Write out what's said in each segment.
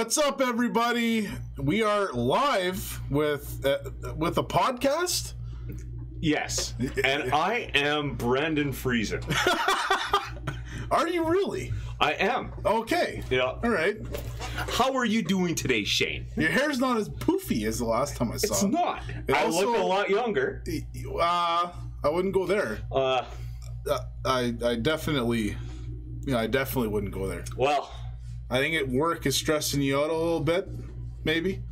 What's up, everybody? We are live with a podcast. Yes, and I am Brandon Friesen. Are you really? I am. Okay. Yeah. All right. How are you doing today, Shane? Your hair's not as poofy as the last time I saw it. It's not. I look a lot younger. I wouldn't go there. I definitely wouldn't go there. Well, I think work is stressing you out a little bit, maybe.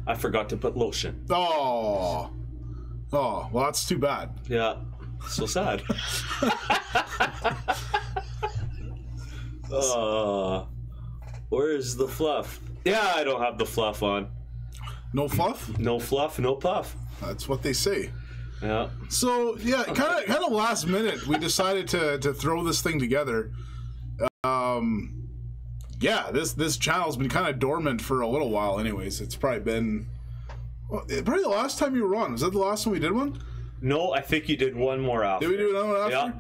I forgot to put lotion. Oh, well, that's too bad. Yeah, so sad. Where's the fluff? Yeah, I don't have the fluff on. No fluff? No fluff, no puff. That's what they say. Yeah. So yeah, kind of last minute, we decided to throw this thing together. Yeah, this channel's been kind of dormant for a little while. Anyways, it's probably been probably the last time you were on. Was that the last time we did one? No, I think you did one more after. Did we do another one after?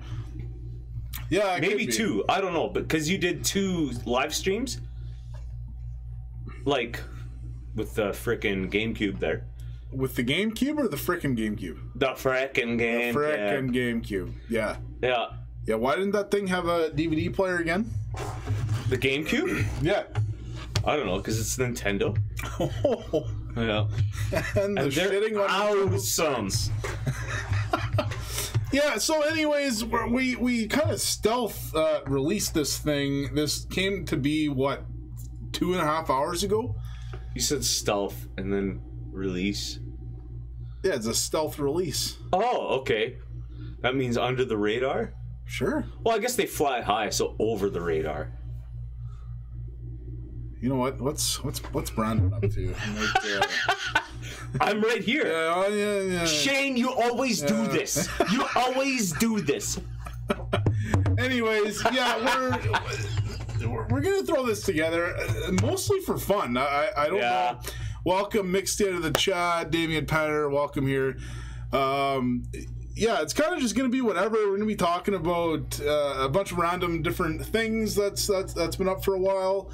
Yeah. Yeah, maybe two. I don't know, because you did 2 live streams, like with the frickin' GameCube there. With the GameCube or the frickin' GameCube? The frickin' GameCube. The frickin' GameCube. Yeah. Yeah. Yeah. Why didn't that thing have a DVD player again? The GameCube? Yeah. I don't know, because it's Nintendo. Yeah. And they're shitting on awesome. Yeah, so anyways, we kind of stealth released this thing. This came to be, what, 2.5 hours ago? You said stealth and then release. Yeah, it's a stealth release. Oh, okay. That means under the radar? Sure. Well, I guess they fly high, so over the radar. You know what? What's Brandon up to? I'm right here. Yeah. Shane, you always do this. You always do this. Anyways, yeah, we're gonna throw this together, mostly for fun. I don't know. Welcome, mixed into the chat, Damian Patter. Welcome here. Yeah, it's kind of just gonna be whatever. We're gonna be talking about a bunch of random different things that's been up for a while.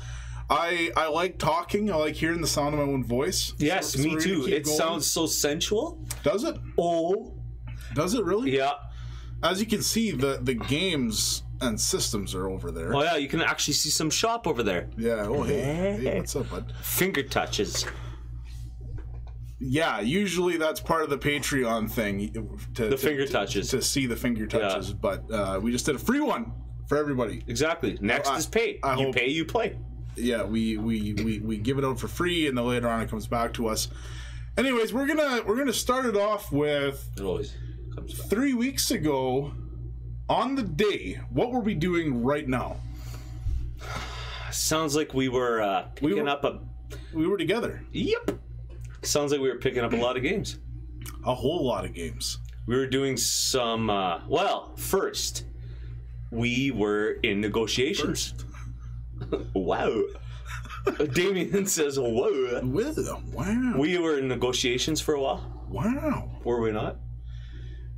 I like talking. I like hearing the sound of my own voice. Yes, so me too. It going. sounds so sensual. Does it? Oh. Does it really? Yeah. As you can see, the games and systems are over there. Oh, yeah, you can actually see some shop over there. Yeah. Oh, hey, what's up, bud? Finger touches. Yeah, usually that's part of the Patreon thing. The finger touches. To see the finger touches, yeah. But we just did a free one for everybody. Exactly. Next is pay. You pay, you play. Yeah, we give it out for free, and then later on it comes back to us. Anyways, we're gonna start it off with. It always comes back. 3 weeks ago, on the day, what were we doing right now? Sounds like we were picking up a. We were together. Yep. Sounds like we were picking up a lot of games. A whole lot of games. We were doing some. Well, first, we were in negotiations. Wow. Damien says, whoa. Wow. We were in negotiations for a while. Wow. Were we not?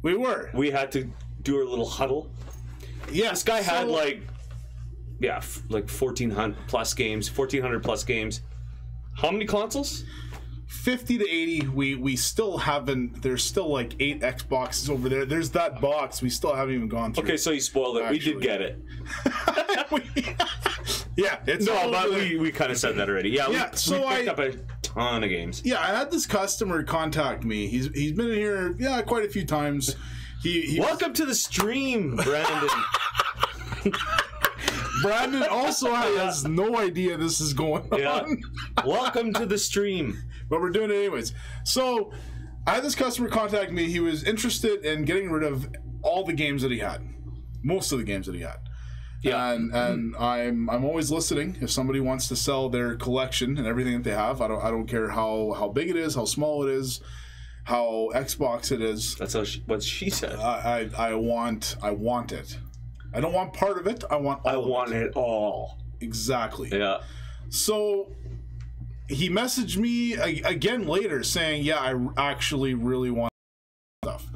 We were. We had to do our little huddle. Yeah. This guy had like 1,400 plus games. 1,400 plus games. How many consoles? 50 to 80. We still haven't. There's still like 8 Xboxes over there. There's that box we still haven't even gone through. Okay, so you spoiled it. Actually. We did get it. Yeah, it's no, but we kind of said that already. Yeah, yeah. We picked up a ton of games. Yeah, I had this customer contact me. He's been in here quite a few times. He welcome to the stream, Brandon. Brandon also has no idea this is going on. Welcome to the stream. But we're doing it anyways. So I had this customer contact me. He was interested in getting rid of all the games that he had, most of the games that he had. Yeah, and I'm always listening. If somebody wants to sell their collection and everything that they have, I don't care how big it is, how small it is, how Xbox it is. That's what she said. I want it. I don't want part of it. I want it all. Exactly. Yeah. So he messaged me again later saying, "Yeah, I actually really want stuff."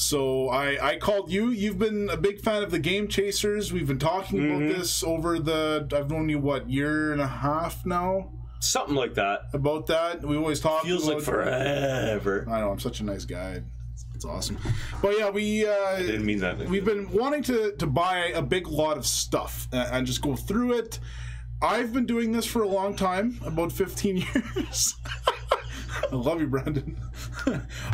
So I called you. You've been a big fan of the Game Chasers. We've been talking about this over I've known you, what, year and a half now? something like that. About that, we always talk. Feels like forever. I know, I'm such a nice guy. It's awesome. But yeah, I didn't mean that. We've been wanting to buy a big lot of stuff and just go through it. I've been doing this for a long time, about 15 years. I love you, Brandon.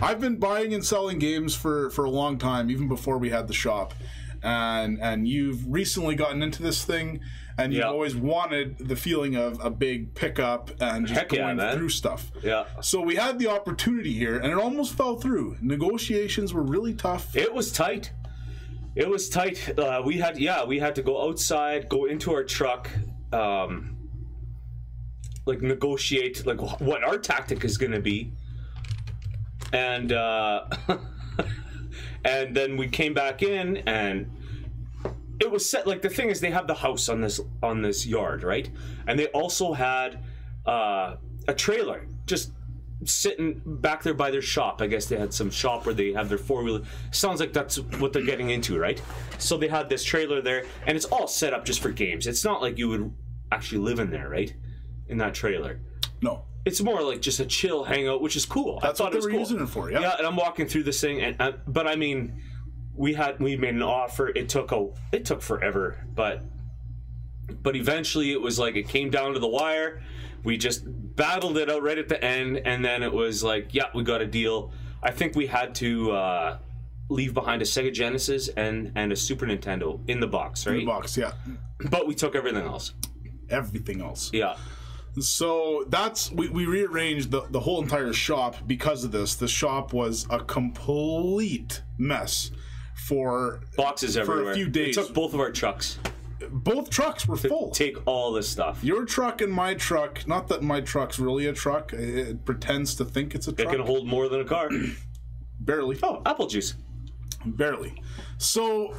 I've been buying and selling games for a long time, even before we had the shop. And you've recently gotten into this thing, and you've always wanted the feeling of a big pickup and just going through stuff. Yeah. So we had the opportunity here, and it almost fell through. Negotiations were really tough. It was tight. It was tight. We had to go outside, go into our truck, like negotiate like what our tactic is going to be, and and then we came back in, and it was set. Like, the thing is, they have the house on this yard, right? And they also had a trailer just sitting back there by their shop. I guess they had some shop where they have their four-wheeler. Sounds like that's what they're getting into, right? So they had this trailer there, and it's all set up just for games. It's not like you would actually live in there, right? In that trailer. No. It's more like just a chill hangout, which is cool. That's what they were using it for, yeah. Yeah, and I'm walking through this thing, and but I mean, we made an offer. It took forever, but eventually it was like it came down to the wire. We just battled it out right at the end, and then it was like, yeah, we got a deal. I think we had to leave behind a Sega Genesis and a Super Nintendo in the box, right? In the box, yeah. But we took everything else. Everything else. Yeah. So we rearranged the whole entire shop because of this. The shop was a complete mess for boxes everywhere. For a few days. It took both of our trucks. Both trucks were full. Take all this stuff. Your truck and my truck. Not that my truck's really a truck. It pretends to think it's a truck. It can hold more than a car. Barely. Oh, apple juice. Barely. So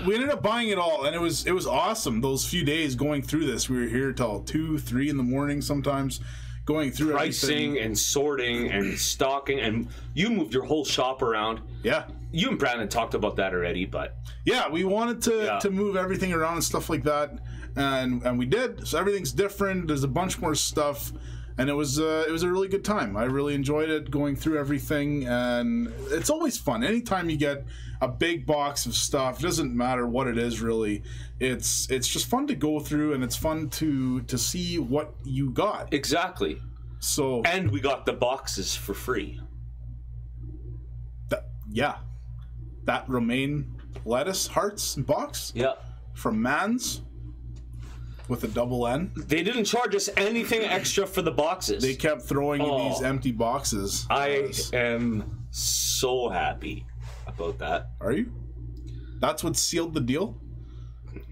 we ended up buying it all, and it was awesome. Those few days going through this, we were here till 2, 3 in the morning sometimes, going through pricing everything. And sorting and stocking, and you moved your whole shop around. Yeah. You and Brandon talked about that already, but yeah, we wanted to move everything around and stuff like that, and we did. So everything's different. There's a bunch more stuff, and it was a really good time. I really enjoyed it, going through everything, and it's always fun. Anytime you get a big box of stuff, it doesn't matter what it is really. It's just fun to go through, and it's fun to see what you got. Exactly. So, and we got the boxes for free. That romaine lettuce hearts box. Yeah. From Mans. With a double N. They didn't charge us anything extra for the boxes. They kept throwing in these empty boxes. I am so happy about that. Are you? That's what sealed the deal?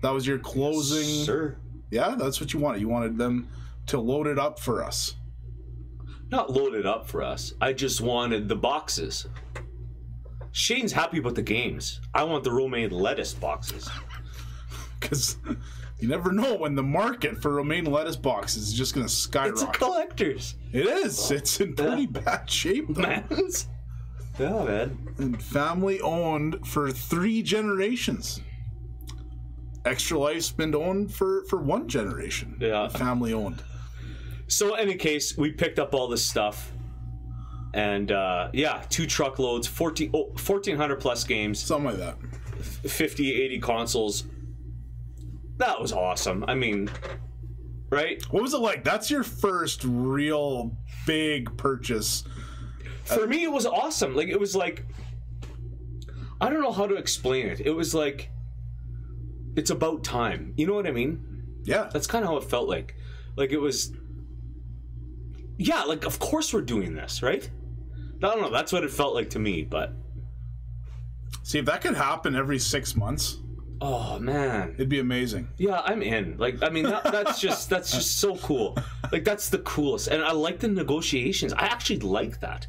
That was your closing? Sure. Yeah, that's what you wanted. You wanted them to load it up for us. Not load it up for us. I just wanted the boxes. Shane's happy about the games. I want the romaine lettuce boxes. Because you never know when the market for romaine lettuce boxes is just going to skyrocket. It's a collector's. It is. It's in pretty bad shape, though. Man's. Yeah, man. And family owned for 3 generations. Extra Life's been owned for 1 generation. Yeah. Family owned. So, any case, we picked up all this stuff. And, 2 truckloads, 1,400 plus games. Something like that. 50, 80 consoles. That was awesome. I mean, right? What was it like? That's your first real big purchase. For me, it was awesome. Like, it was like, I don't know how to explain it. It was like, it's about time. You know what I mean? Yeah. That's kind of how it felt like. Like, it was, yeah, like, of course we're doing this, right? I don't know. That's what it felt like to me, but. See, if that could happen every 6 months. Oh, man. It'd be amazing. Yeah, I'm in. Like, I mean, that's just so cool. Like, that's the coolest. And I like the negotiations. I actually like that.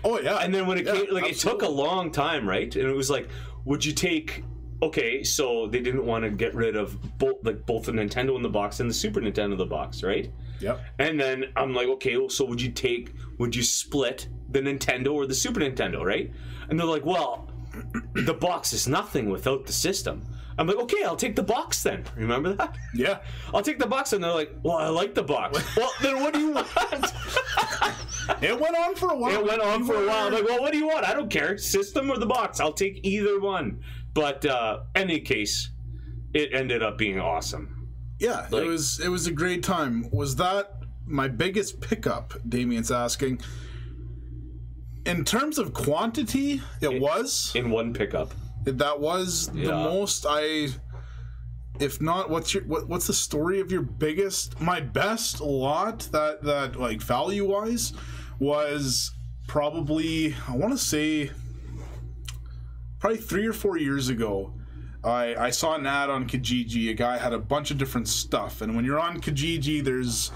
Oh, yeah. And then when it came, like, absolutely. it took a long time, right? And it was like, would you take, okay, so they didn't want to get rid of both the Nintendo in the box and the Super Nintendo in the box, right? Yep. And then I'm like, okay, well, so would you split the Nintendo or the Super Nintendo, right? And they're like, well, the box is nothing without the system. I'm like, okay, I'll take the box then. Remember that? Yeah. I'll take the box, and they're like, well, I like the box. Well, then what do you want? It went on for a while. It went on for a while. I'm like, well, what do you want? I don't care. System or the box. I'll take either one. But any case, it ended up being awesome. Yeah, like, it was a great time. Was that my biggest pickup? Damien's asking. In terms of quantity, it was in one pickup. That was the most if not, what's the story of your biggest? My best lot that like value wise was probably, I want to say, probably 3 or 4 years ago. I saw an ad on Kijiji. A guy had a bunch of different stuff, and when you're on Kijiji,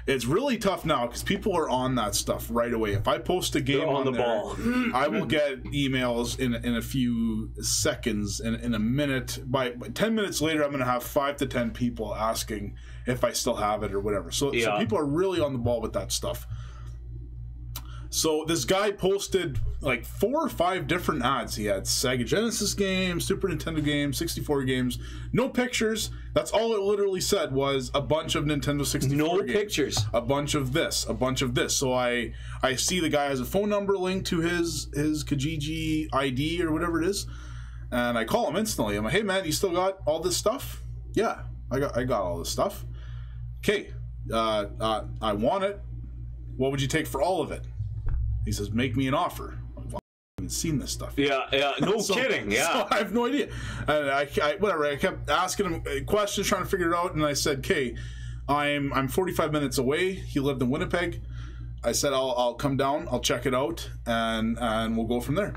it's really tough now because people are on that stuff right away. If I post a game on the ball, I will get emails in a few seconds, in a minute. By 10 minutes later, I'm going to have 5 to 10 people asking if I still have it or whatever. So people are really on the ball with that stuff. So this guy posted like 4 or 5 different ads. He had Sega Genesis games, Super Nintendo games, 64 games, no pictures. That's all it literally said was a bunch of Nintendo 64 games. Pictures. A bunch of this, a bunch of this. So I see the guy has a phone number linked to his Kijiji ID or whatever it is, and I call him instantly. I'm like, hey man, you still got all this stuff? Yeah, I got all this stuff. Okay, I want it. What would you take for all of it? He says, make me an offer. I've even seen this stuff. Yeah, no kidding. Yeah. So I have no idea. And I kept asking him questions, trying to figure it out, and I said, okay, I'm 45 minutes away. He lived in Winnipeg. I said, I'll come down, I'll check it out, and we'll go from there.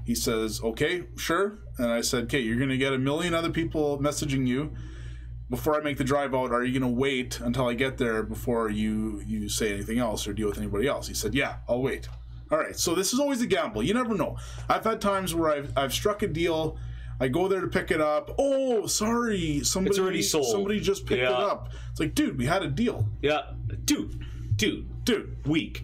He says, okay, sure. And I said, okay, you're going to get a million other people messaging you. Before I make the drive out, are you going to wait until I get there before you say anything else or deal with anybody else? He said, yeah, I'll wait. All right, so this is always a gamble. You never know. I've had times where I've struck a deal. I go there to pick it up. Oh, sorry, it's already sold. Somebody just picked it up. It's like, dude, we had a deal. Yeah, dude. Weak.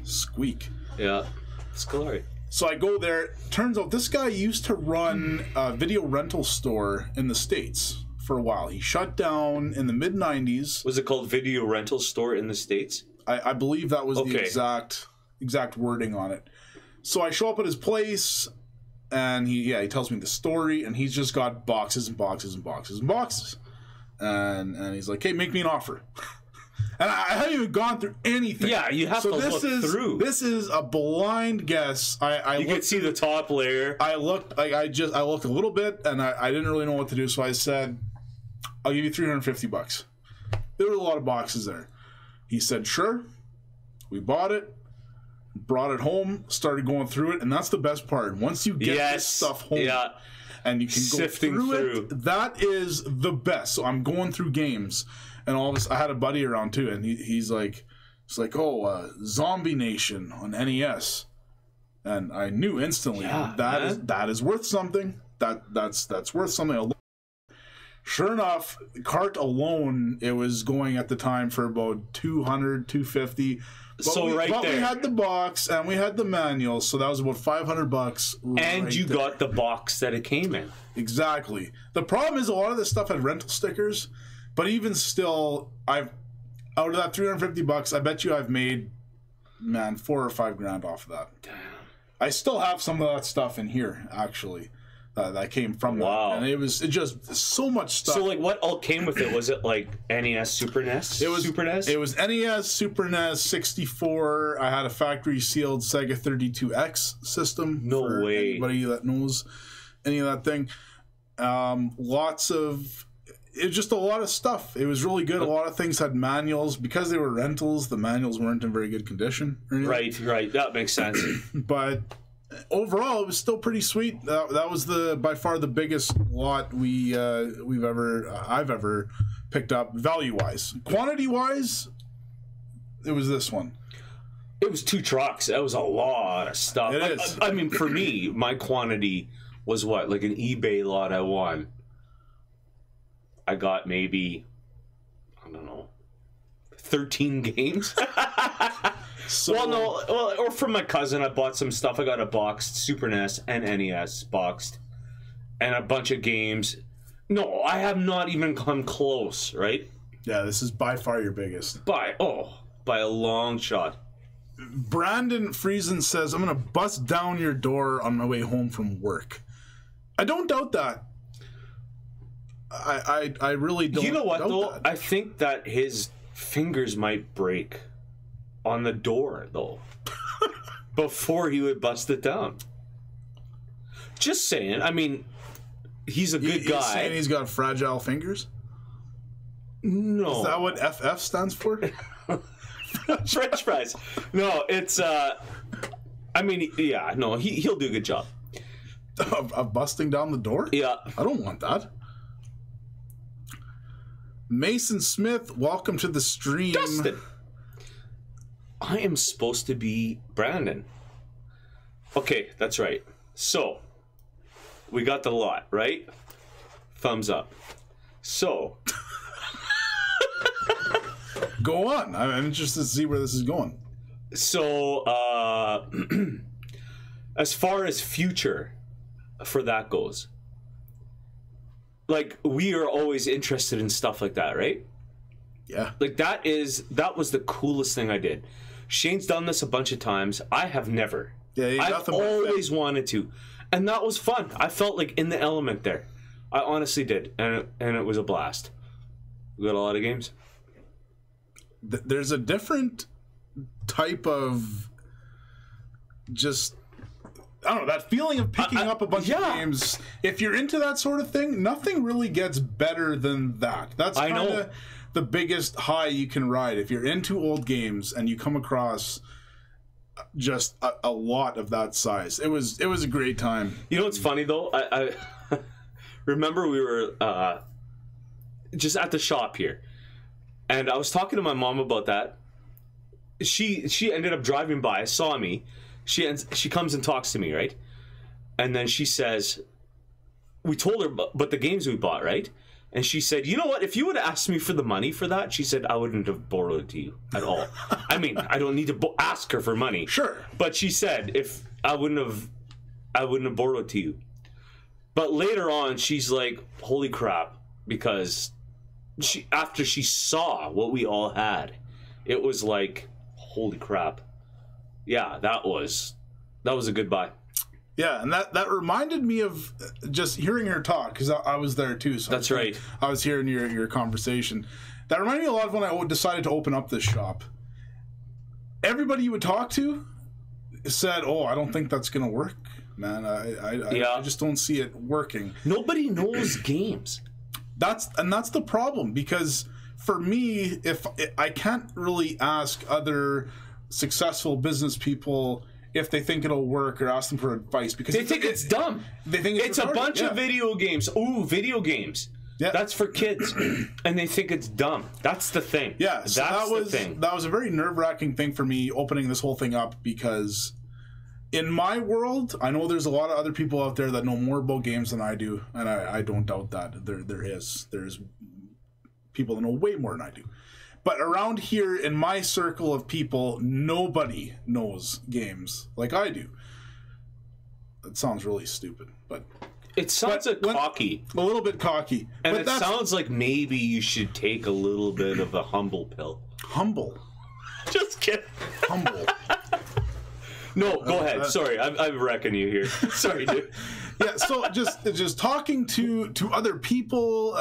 Squeak. Yeah, it's glory. So I go there. Turns out this guy used to run a video rental store in the States for a while. He shut down in the mid-90s. Was it called Video Rental Store in the States? I believe that was the exact wording on it. So I show up at his place, and he tells me the story, and he's just got boxes and boxes and boxes and boxes. And he's like, hey, make me an offer. And I haven't even gone through anything. Yeah, you have to look through. This is a blind guess. You could see the top layer. I looked a little bit, and I didn't really know what to do. So I said, "I'll give you $350." There were a lot of boxes there. He said, "Sure." We bought it, brought it home, started going through it, and that's the best part. Once you get this stuff home, and you can go sifting through it, that is the best. So I'm going through games. And all this, I had a buddy around too, and he's like, oh, Zombie Nation on NES, and I knew instantly that is worth something. That's worth something. Sure enough, cart alone, it was going at the time for about $200, $250. But we had the box and we had the manual, so that was about $500. And you got the box that it came in. Exactly. The problem is a lot of this stuff had rental stickers. But even still, out of that $350, I bet you I've made, $4 or $5 grand off of that. Damn. I still have some of that stuff in here, actually, that came from that. And it just so much stuff. So, like, what all came with it? Was it like NES, Super NES? It was Super NES. It was NES, Super NES, 64. I had a factory sealed Sega 32X system. No way. Anybody that knows any of that thing. Lots of. It was just a lot of stuff. It was really good. A lot of things had manuals. Because they were rentals, the manuals weren't in very good condition. Right. That makes sense. But overall, it was still pretty sweet. That was by far the biggest lot I've ever picked up value-wise. Quantity-wise, it was this one. It was 2 trucks. That was a lot of stuff. It is. I mean, for me, my quantity was what? Like an eBay lot I won. I got maybe, I don't know, 13 games. So, or from my cousin, I bought some stuff. I got a boxed Super NES and NES boxed, and a bunch of games. No, I have not even come close, right? Yeah, this is by far your biggest. By a long shot. Brandon Friesen says, I'm going to bust down your door on my way home from work. I don't doubt that. I really don't. You know what, though? That. I think that his fingers might break on the door, though, before he would bust it down. Just saying. I mean, he's a good guy. Saying he's got fragile fingers? No. Is that what FF stands for? French fries. No, it's I mean, yeah, no, he'll do a good job of busting down the door. Yeah, I don't want that. Mason Smith, welcome to the stream. Dustin, I am supposed to be Brandon. Okay, that's right. So we got the lot, right? Thumbs up. So go on. I'm interested to see where this is going. So, as far as future for that goes, like, we are always interested in stuff like that, right? Yeah. Like, that was the coolest thing I did. Shane's done this a bunch of times. I have never. Yeah, I've always wanted to. And that was fun. I felt like in the element there. I honestly did. And it was a blast. We got a lot of games. There's a different type of just, I don't know, that feeling of picking up a bunch of games. If you're into that sort of thing, nothing really gets better than that. That's kind of the biggest high you can ride. If you're into old games and you come across just a lot of that size, it was a great time. You know what's funny though? I remember we were just at the shop here. And I was talking to my mom about that. She ended up driving by, saw me. She comes and talks to me, right? And then she says, we told her but the games we bought, right? And she said, you know what? If you would have asked me for the money for that, she said, I wouldn't have borrowed it to you at all. I mean, I don't need to ask her for money. Sure. But she said, if I wouldn't have borrowed it to you. But later on, she's like, holy crap, because after she saw what we all had, it was like, holy crap. Yeah, that was a good buy. Yeah, and that reminded me of just hearing her talk, because I was there too. So that's right. I was hearing your conversation. That reminded me a lot of when I decided to open up this shop. Everybody you would talk to said, oh, I don't think that's going to work, man. I just don't see it working. Nobody knows games. That's the problem, because for me, if I can't really ask other successful business people if they think it'll work or ask them for advice, because they think it's dumb. They think it's a bunch of video games. Ooh, video games. Yeah. That's for kids, and they think it's dumb. That's the thing. Yeah, so that's the thing. That was a very nerve-wracking thing for me opening this whole thing up, because in my world, I know there's a lot of other people out there that know more about games than I do, and I don't doubt that. There's people that know way more than I do. But around here, in my circle of people, nobody knows games like I do. It sounds really stupid, but it sounds cocky. A little bit cocky. And it sounds like maybe you should take a little bit of a humble pill. Humble? Just kidding. Humble. No, go ahead. Sorry, I'm wrecking you here. Sorry, dude. Yeah, so just talking to other people,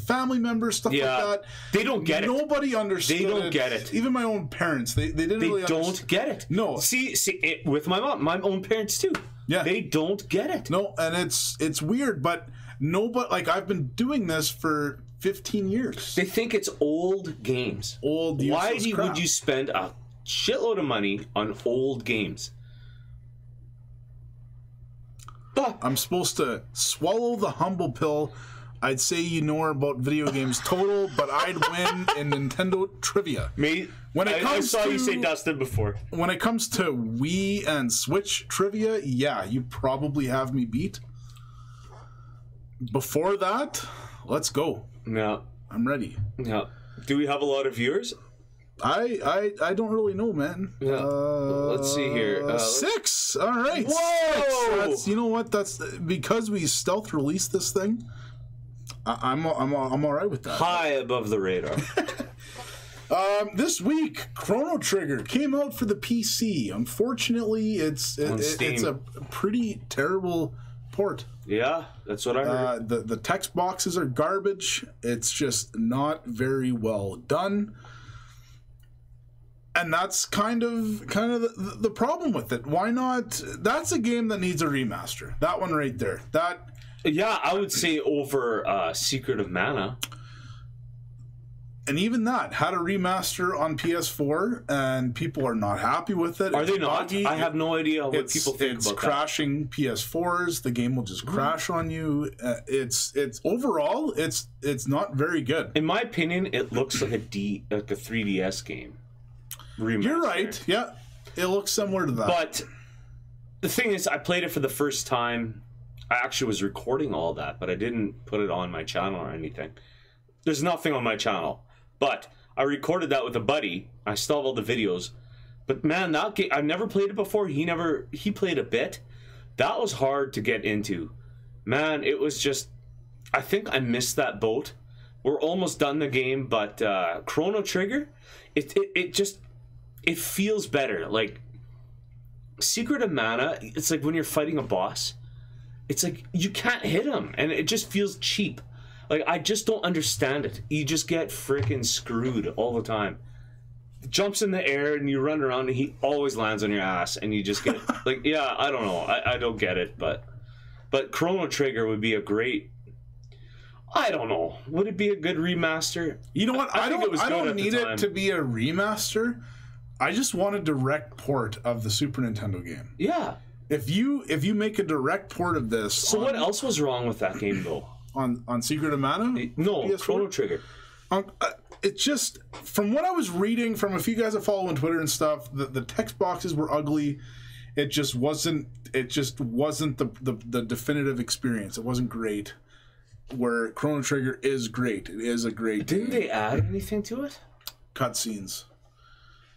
family members, stuff like that. They don't get it. Nobody understood. They don't get it. Even my own parents, they didn't really understand. They don't get it. No. See, with my mom, my own parents too. Yeah. They don't get it. No, and it's weird, but nobody, like, I've been doing this for 15 years. They think it's old games. Old useless crap. Would you spend a shitload of money on old games? I'm supposed to swallow the humble pill. I'd say you know more about video games total, but I'd win in Nintendo trivia. Me? I saw you say Dustin before. When it comes to Wii and Switch trivia, yeah, you probably have me beat. Before that, let's go. Yeah. I'm ready. Yeah. Do we have a lot of viewers? I don't really know, man. Yeah. Let's see here. 6. All right. Whoa! 6. That's, you know what? That's because we stealth released this thing. I'm all right with that. High above the radar. This week, Chrono Trigger came out for the PC. Unfortunately, it's a pretty terrible port. Yeah, that's what I heard. The text boxes are garbage. It's just not very well done. And that's kind of the problem with it. Why not? That's a game that needs a remaster. That one right there. Yeah, I would say over Secret of Mana. And even that had a remaster on PS4, and people are not happy with it. Are they not? Buggy. I have no idea what people think about that. It's crashing PS4s. The game will just crash on you. It's overall, it's not very good. In my opinion, it looks like a 3DS game. Remaster. You're right. Yeah, it looks similar to that. But the thing is, I played it for the first time. I actually was recording all that, but I didn't put it on my channel or anything. There's nothing on my channel. But I recorded that with a buddy. I still have all the videos. But man, that game, I've never played it before. He played a bit. That was hard to get into. Man, it was just, I think I missed that boat. We're almost done the game, but Chrono Trigger, it feels better. Like Secret of Mana, it's like when you're fighting a boss, it's like you can't hit him, and it just feels cheap. Like, I just don't understand it. You just get freaking screwed all the time. Jumps in the air and you run around and he always lands on your ass, and you just get like, yeah, I don't know. I don't get it, but Chrono Trigger would be a great, I don't know. Would it be a good remaster? You know what? I don't need it to be a remaster. I just want a direct port of the Super Nintendo game. Yeah. If you make a direct port of this. So what else was wrong with that game though? On Secret of Mana? No, PS4? Chrono Trigger. It just, from what I was reading from a few guys that follow on Twitter and stuff, the text boxes were ugly. It just wasn't the definitive experience. It wasn't great. Where Chrono Trigger is great. It is a great Didn't game. they add anything to it? Cutscenes.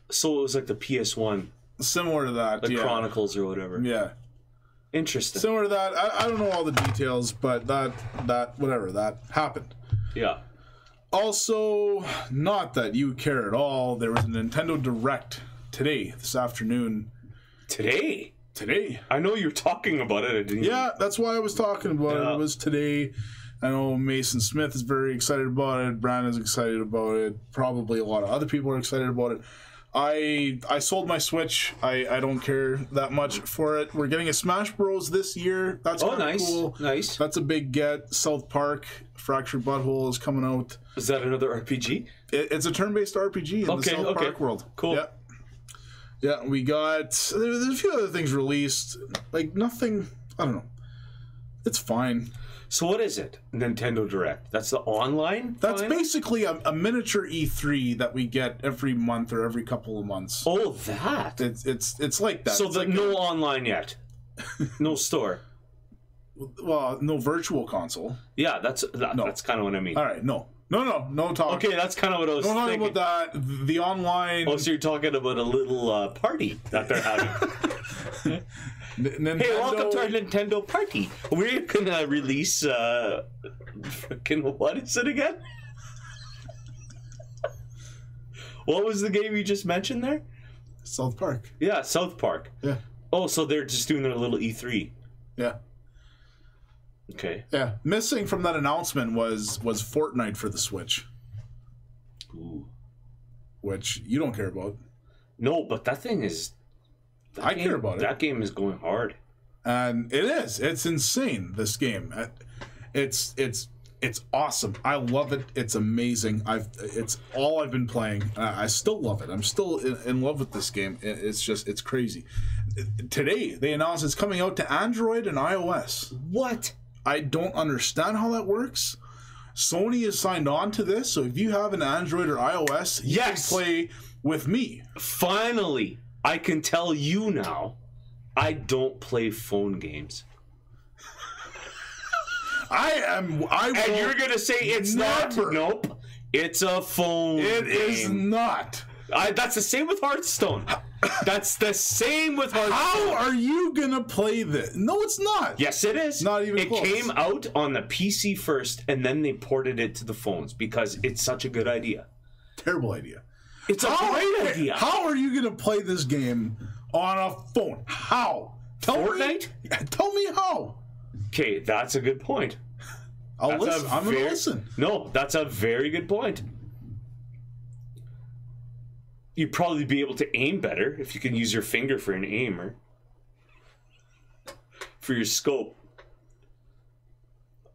So it was like the PS1. Similar to that, the Chronicles or whatever. Yeah. Interesting. Similar to that. I don't know all the details, but that happened. Yeah. Also, not that you care at all, there was a Nintendo Direct this afternoon. Today? Today. I know you're talking about it. Yeah, that's why I was talking about it. It was today. I know Mason Smith is very excited about it. Brandon's excited about it. Probably a lot of other people are excited about it. I sold my Switch. I don't care that much for it. We're getting a Smash Bros. This year. That's kind of cool. Nice. That's a big get. South Park, Fractured Butthole is coming out. Is that another RPG? It's a turn-based RPG in the South Park world. Cool. Yeah. Yeah, we got... There's a few other things released. Like, nothing... I don't know. It's fine. So what is it? Nintendo Direct. That's the online? That's basically a miniature E3 that we get every month or every couple of months. Oh, that. It's like that. So it's like no online yet. No store. Well, no virtual console. Yeah, that's kind of what I mean. All right, no talk. Okay, that's kind of what I was thinking. Don't talk about that. The online. Oh, so you're talking about a little party that they're having. Nintendo... Hey, welcome to our Nintendo party. We're gonna release freaking, what is it again? What was the game you just mentioned there? South Park. Yeah, South Park. Yeah. Oh, so they're just doing their little E3. Yeah. Okay. Yeah. Missing from that announcement was Fortnite for the Switch. Ooh. Which you don't care about. No, but that thing is... I care about it. That game is going hard. And it is. It's insane, this game. It's awesome. I love it. It's amazing. It's all I've been playing. I still love it. I'm still in love with this game. It's crazy. Today, they announced it's coming out to Android and iOS. What? I don't understand how that works. Sony has signed on to this, so if you have an Android or iOS, you can play with me. Finally, I can tell you now, I don't play phone games. And you're going to say it's never. not? Nope. It's a phone game. It is not. That's the same with Hearthstone. That's the same with Hearthstone. How are you gonna play this? No, it's not. Yes, it is. Not even close. It came out on the PC first, and then they ported it to the phones because it's such a good idea. Terrible idea. It's a great idea. How are you gonna play this game on a phone? How? Fortnite? Tell me how. Okay, that's a good point. I'm gonna listen. No, that's a very good point. You'd probably be able to aim better if you can use your finger for an aimer. For your scope.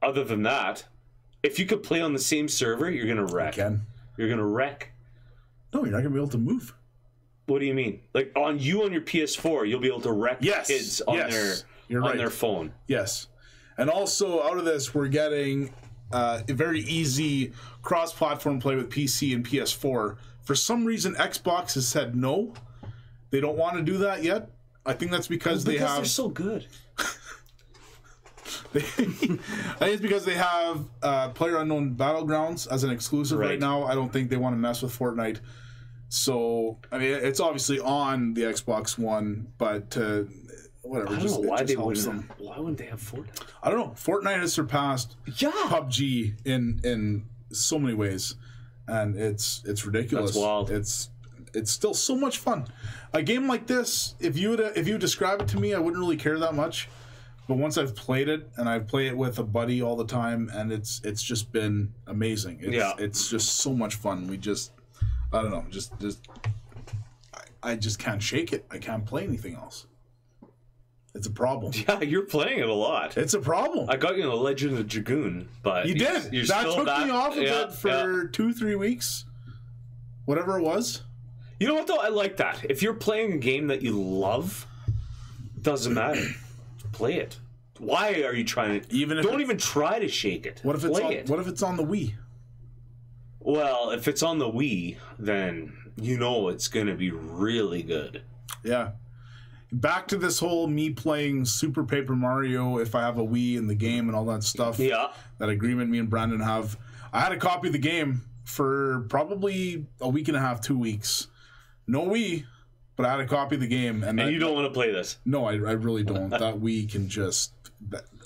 Other than that, if you could play on the same server, you're gonna wreck. You're gonna wreck. No, you're not gonna be able to move. What do you mean? Like on your PS4, you'll be able to wreck kids on their phone. Yes. And also out of this, we're getting a very easy cross-platform play with PC and PS4. For some reason, Xbox has said no. They don't want to do that yet. I think that's because they're so good. I think it's because they have PlayerUnknown Battlegrounds as an exclusive right now. I don't think they want to mess with Fortnite. So, I mean, it's obviously on the Xbox One, but whatever. I don't know why they wouldn't. Why wouldn't they have Fortnite? I don't know. Fortnite has surpassed PUBG in so many ways, and it's ridiculous. That's wild. It's still so much fun. A game like this, if you describe it to me, I wouldn't really care that much. But once I've played it, and I play it with a buddy all the time, and it's just been amazing. It's just so much fun. I don't know, I just can't shake it. I can't play anything else. It's a problem. Yeah, you're playing it a lot. It's a problem. I got you in the Legend of Dragoon, but you did. That took me off of it for 2-3 weeks, whatever it was. You know what though? I like that. If you're playing a game that you love, doesn't matter. Play it. Why are you trying to? Don't even try to shake it. What if it's on the Wii? Well, if it's on the Wii, then you know it's going to be really good. Yeah. Back to this whole me playing Super Paper Mario if I have a Wii in the game and all that stuff. Yeah. That agreement me and Brandon have. I had a copy of the game for probably a week and a half, 2 weeks. No Wii, but I had a copy of the game. And you don't want to play this? No, I really don't. That Wii can just...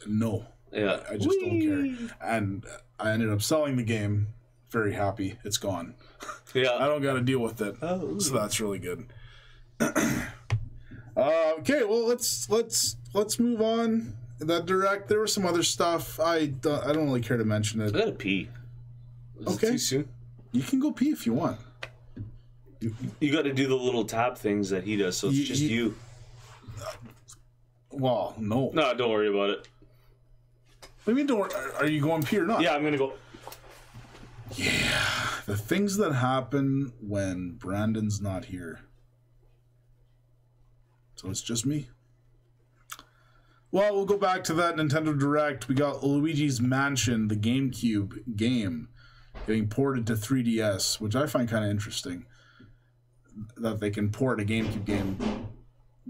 no. Yeah. I just don't care. And I ended up selling the game. Very happy. It's gone. Yeah. I don't got to deal with it. Oh. So that's really good. Okay, well let's move on. That direct, there was some other stuff. I don't really care to mention it. I gotta pee. Is it too soon? You can go pee if you want. You got to do the little tap things that he does, so it's just you. Well, no. No, don't worry about it. What do you mean don't worry? Are you going pee or not? Yeah, I'm gonna go. Yeah, the things that happen when Brandon's not here. So it's just me. Well, we'll go back to that Nintendo Direct. We got Luigi's Mansion, the GameCube game, getting ported to 3DS, which I find kind of interesting. That they can port a GameCube game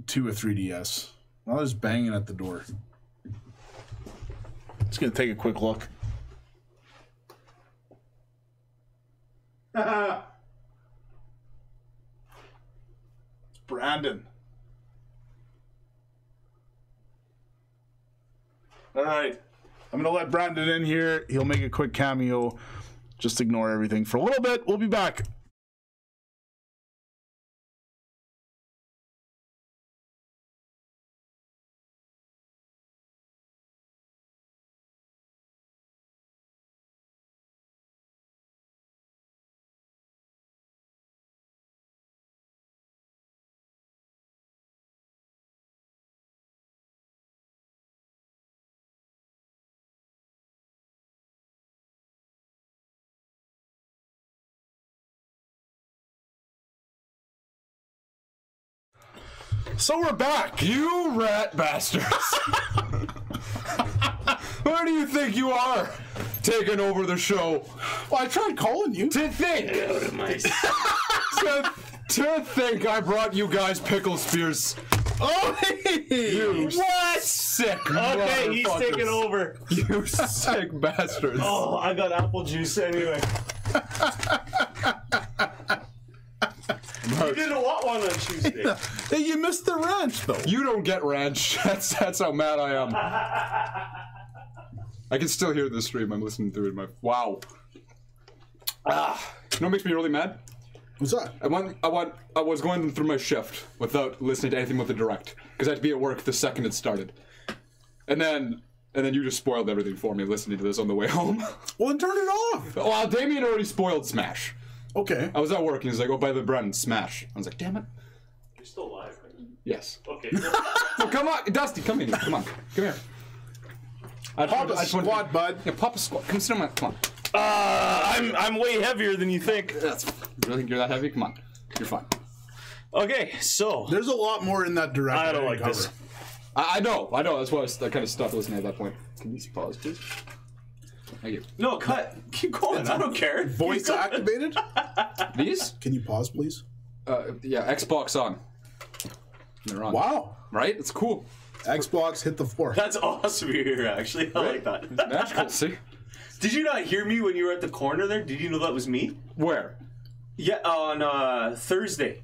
to a 3DS. Well, there's banging at the door. Just going to take a quick look. It's Brandon. All right. I'm going to let Brandon in here. He'll make a quick cameo. Just ignore everything for a little bit. We'll be back. So we're back. You rat bastards. Where do you think you are? Taking over the show. Well, I tried calling you. To think. to think I brought you guys pickle spears. Oh, hey. You what? Sick. Okay, he's taking over. You sick bastards. Oh, I got apple juice anyway. anything. Hey, you missed the ranch, though. You don't get ranch. That's how mad I am. I can still hear the stream. I'm listening through it. Wow. You know what makes me really mad? What's that? I was going through my shift without listening to anything with the direct because I had to be at work the second it started, and then you just spoiled everything for me listening to this on the way home. Well, then turn it off. Well, Damien already spoiled Smash. Okay. I was at work and he's like, "Oh, by the Brennan, Smash." I was like, "Damn it." You're still alive, right? Yes. Okay. No, come on, Dusty, come in here. Come on, come here. Pop a squat, bud. Yeah, pop a squat. Come sit on my. Come on. I'm way heavier than you think. That's really you're that heavy. Come on, you're fine. Okay, so There's a lot more in that direction. I don't like this. I know. That's why I kind of stopped listening at that point. Can you pause, please? Thank you. No, cut. Keep going. I don't care. Voice activated? These? Can you pause, please? Yeah, Xbox on. They're on. Wow. Right? It's cool. Xbox hit the floor. That's awesome you're here, actually. I like that. It's magical, see? Did you not hear me when you were at the corner there? Did you know that was me? Where? Yeah, on Thursday.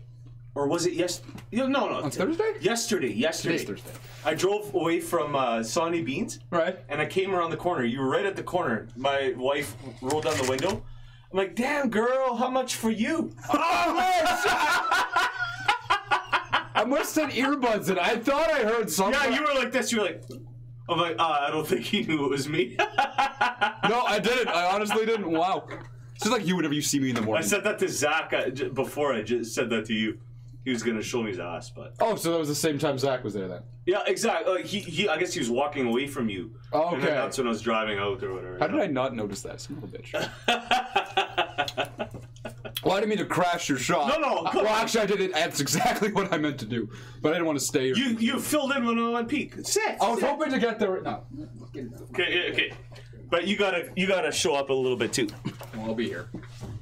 Or was it No. On Thursday? Yesterday. Today's Thursday. I drove away from Sonny Beans. Right. And I came around the corner. You were right at the corner. My wife rolled down the window. I'm like, damn, girl, how much for you? I must have earbuds in. I thought I heard something. Yeah, you were like this. You were like, I'm like, I don't think he knew it was me. No, I didn't. I honestly didn't. Wow. It's just like you whenever you see me in the I morning. said that to Zach before I just said that to you. He was going to show me his ass, but... Oh, so that was the same time Zach was there then? Yeah, exactly. He I guess he was walking away from you. Oh, okay. And then that's when I was driving out or whatever. How did I not notice that? Son of a bitch. Well, I didn't mean to crash your shot. No. Well, actually, I didn't. That's exactly what I meant to do. But I didn't want to stay here. You filled in when I went peak. Sit. I was hoping to get there. No. Okay. But you gotta show up a little bit too. Well, I'll be here.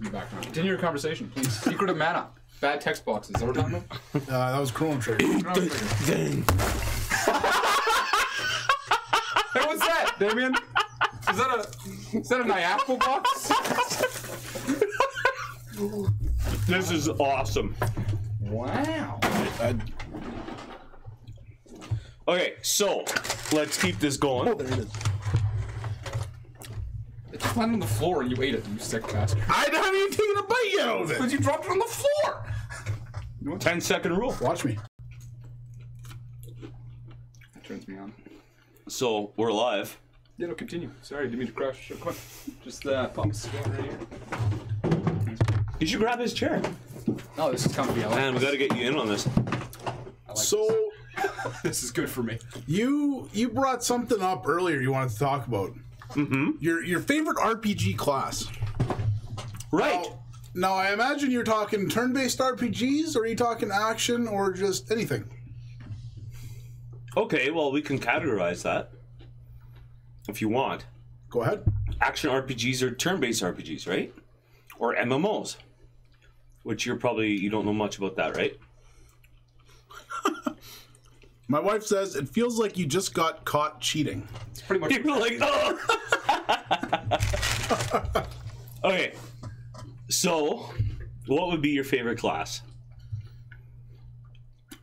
Be back around. Continue your conversation, please. Secret of mana. Bad text boxes. Is that what we're talking about? That was Chrono Trigger. Hey, what's that, Damien? Is that an IAPL box? This is awesome. Wow. Okay, so let's keep this going. Oh, there it is. It just landed on the floor and you ate it, you sick bastard. I haven't even taken a bite yet of it. Because you dropped it on the floor. 10-second rule. Watch me. That turns me on. So we're live. Yeah, no, continue. Sorry, didn't mean to crash. Come on. Just pumps going right here. You should grab his chair. Oh, this is comfy. I like Man, we gotta get you in on this. So, this is good for me. you brought something up earlier you wanted to talk about. Mm-hmm. Your favorite RPG class. Right. Now, I imagine you're talking turn-based RPGs, or are you talking action, or just anything? Okay, well, we can categorize that if you want. Go ahead. Action RPGs or turn-based RPGs, right? Or MMOs, which you don't know much about that, right? My wife says it feels like you just got caught cheating. It's pretty much. You're like, oh. Okay, so what would be your favorite class?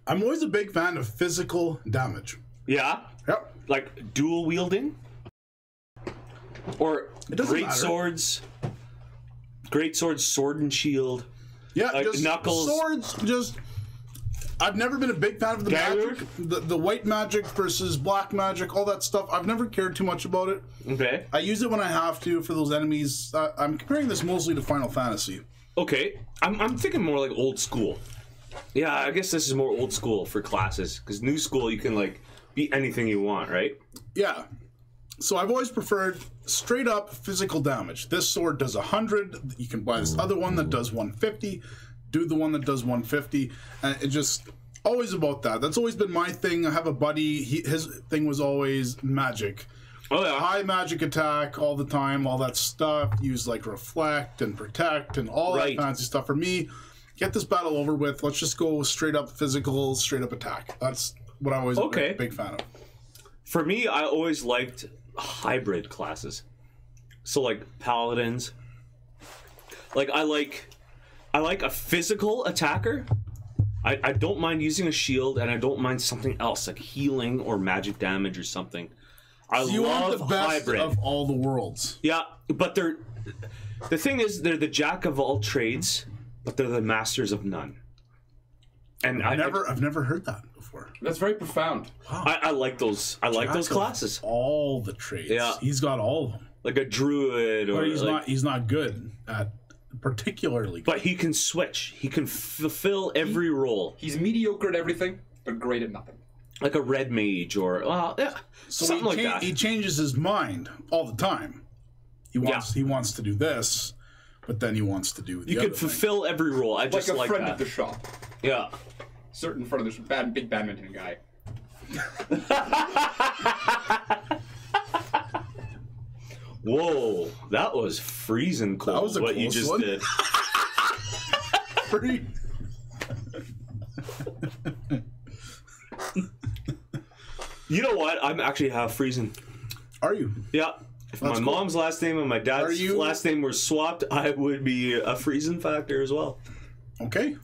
I'm always a big fan of physical damage. Yeah? Yep. Like dual wielding? Or doesn't matter. Great swords, sword and shield. Yeah, Like just knuckles. swords, just... I've never been a big fan of the Dagger? magic. The white magic versus black magic, all that stuff. I've never cared too much about it. Okay. I use it when I have to for those enemies. I'm comparing this mostly to Final Fantasy. Okay. I'm thinking more like old school. Yeah, I guess this is more old school for classes. Because new school, you can, like, be anything you want, right? Yeah. So I've always preferred straight up physical damage. This sword does 100. You can buy this other one that does 150. Do the one that does 150. And it just always about that. That's always been my thing. I have a buddy. His thing was always magic. Oh, yeah. High magic attack all the time, all that stuff. Use like reflect and protect and all Right. that fancy stuff. For me, get this battle over with. Let's just go straight up physical, straight up attack. That's what I always been a big fan of. For me, I always liked hybrid classes. So, like, paladins. Like, I like a physical attacker, I don't mind using a shield, and I don't mind something else like healing or magic damage or something. I So you love want the best hybrid. of all the worlds. Yeah, but the thing is, they're the jack of all trades, but they're the masters of none. And I've never heard that before. That's very profound. Wow. I like those. I like those Jack of classes. All the trades. Yeah. He's got all of them. Like a druid, or But he's not good at particularly good. But he can switch. He can fulfill every role. He's mediocre at everything, but great at nothing. Like a red mage, or So something like that. He changes his mind all the time. He wants to do this, but then he wants to do the You other can fulfill every role. I just Like a like friend that. of the shop. Yeah. Certain friend of the big badminton guy. Whoa, that was freezing cold. That was a what you close just one. did. Pretty. You know what? I'm actually half freezing. Are you? Yeah. If That's my cool. mom's last name and my dad's last name were swapped, I would be a freezing factor as well. Okay.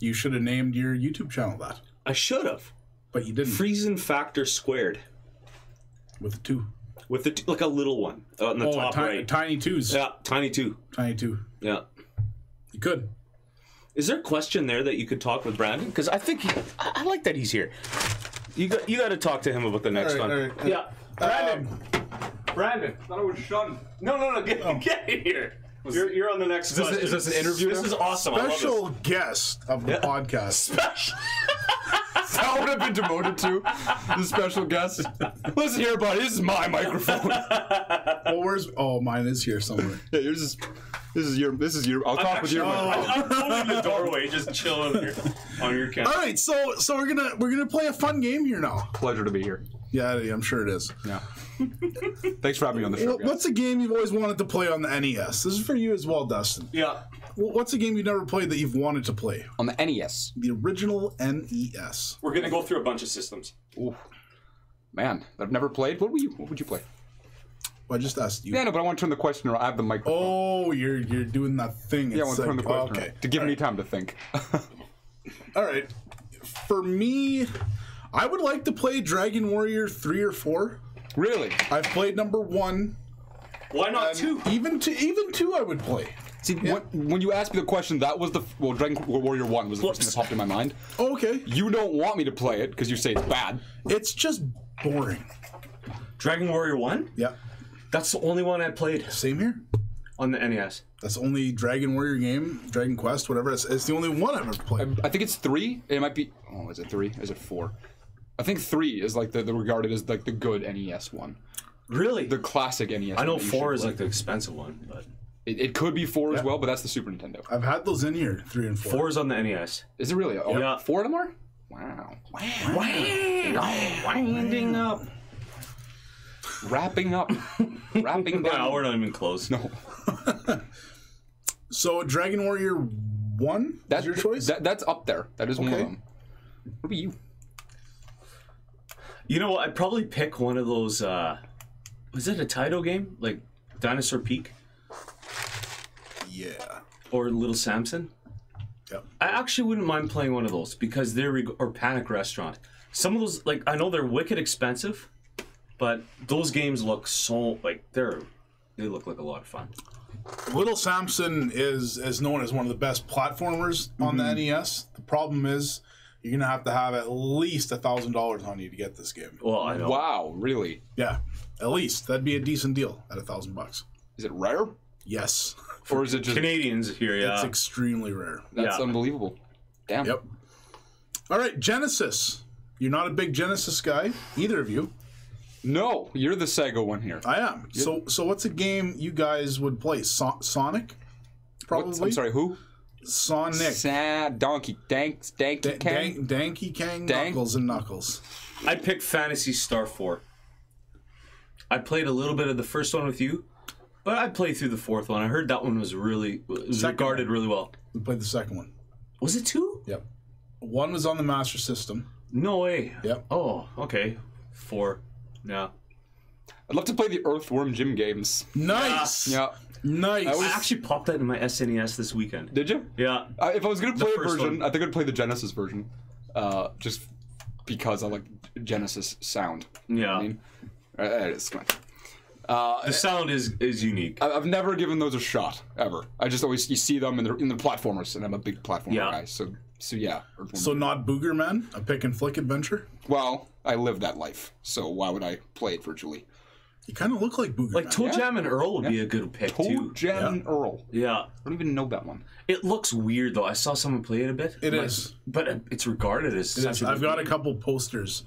You should have named your YouTube channel that, I should have. but you didn't. Freezing factor squared. With a 2. With the like a little one on the top right. Tiny 2s. Yeah, tiny 2. Tiny 2. Yeah. You could. Is there a question there that you could talk with Brandon? Because I think I like that he's here. You got to talk to him about the next one. All right. Yeah, Brandon. Brandon. I thought it was shunned. No. Get in here. You're on the next. Is this an interview? This is awesome. I love this. Special guest of the podcast. That would have been demoted to the special guest. Listen here, buddy. This is my microphone. Oh, mine is here somewhere. Yeah, yours is. This is your. I'll talk with your. I'm in the doorway, just chilling here on your camera. All right, so we're gonna play a fun game here now. Pleasure to be here. Yeah, I'm sure it is. Yeah. Thanks for having me on the show. Guys. What's a game you've always wanted to play on the NES? This is for you as well, Dustin. Yeah. What's a game you've never played that you've wanted to play? On the NES. The original NES. We're gonna go through a bunch of systems. Ooh. Man, I've never played. What would you play? Well, I just asked you. Yeah, no, but I want to turn the question around. I have the microphone. Oh, you're doing that thing. Yeah, I want to turn the question okay. around to give me time to think. All right. For me, I would like to play Dragon Warrior 3 or 4. Really? I've played number 1. Why not and 2? Even 2 I would play. See, when you asked me the question, that was Dragon Warrior 1 was the first thing that popped in my mind. Oh, okay. You don't want me to play it because you say it's bad. It's just boring. Dragon Warrior 1? Yeah. That's the only one I played Same here. on the NES. That's the only Dragon Warrior game, Dragon Quest, whatever. It's the only one I've ever played. I think it's 3. It might be. Oh, is it 3? Is it 4? I think 3 is like the regarded as like the good NES one. Really? The classic NES. I know one that you 4 should is play. like the expensive one, but It could be 4 as well, but that's the Super Nintendo. I've had those in here, 3 and 4. 4 is on the NES. Is it really? Oh, Yeah. 4 of them are? Wow. Winding up. Wrapping up. Wrapping down. Wow, we're not even close. No. So Dragon Warrior 1 is your choice? That's up there. That is one of Okay. them. What about you? You know what? I'd probably pick one of those. Was it a Taito game? Like Dinosaur Peak? Yeah. Or Little Samson? Yep. I actually wouldn't mind playing one of those because or Panic Restaurant. Some of those, like, I know they're wicked expensive, but those games look so, like, they look like a lot of fun. Little Samson is known as one of the best platformers on the NES. The problem is you're going to have at least $1,000 on you to get this game. Well, I know. Wow, really? Yeah, at least. That'd be a decent deal at $1,000. Is it rare? Yes. Or is it just... Canadians here, yeah. It's extremely rare. That's Yeah. unbelievable. Damn. Yep. All right, Genesis. You're not a big Genesis guy, either of you. No, you're the Sega one here. I am. Yep. So what's a game you guys would play? Sonic? Probably. I'm sorry, who? Sonic. Donkey Kang? Danky Kang, Knuckles and Knuckles. I'd pick Phantasy Star 4. I played a little bit of the first one with you, but I'd play through the fourth one. I heard that one was regarded really well. We played the second one. Was it 2? Yep. 1 was on the Master System. No way. Yep. Oh, okay. 4. Yeah. I'd love to play the Earthworm Jim games. Nice. Yeah. Nice. I actually popped that in my SNES this weekend. Did you? Yeah. If I was gonna play a first version, one. I think I'd play the Genesis version, just because I like Genesis sound. You know what I mean, it's fun. The sound is unique. I've never given those a shot ever. I just always you see them in the platformers, and I'm a big platformer guy. So yeah. So not Boogerman, a pick and flick adventure? Well, I live that life, so why would I play it virtually? You kind of look like Boogerman. Like Toe Jam and Earl would be a good pick too. Toe Jam and Earl. Yeah. I don't even know that one. It looks weird though. I saw someone play it a bit. It is. But it's regarded as such a I've got a couple posters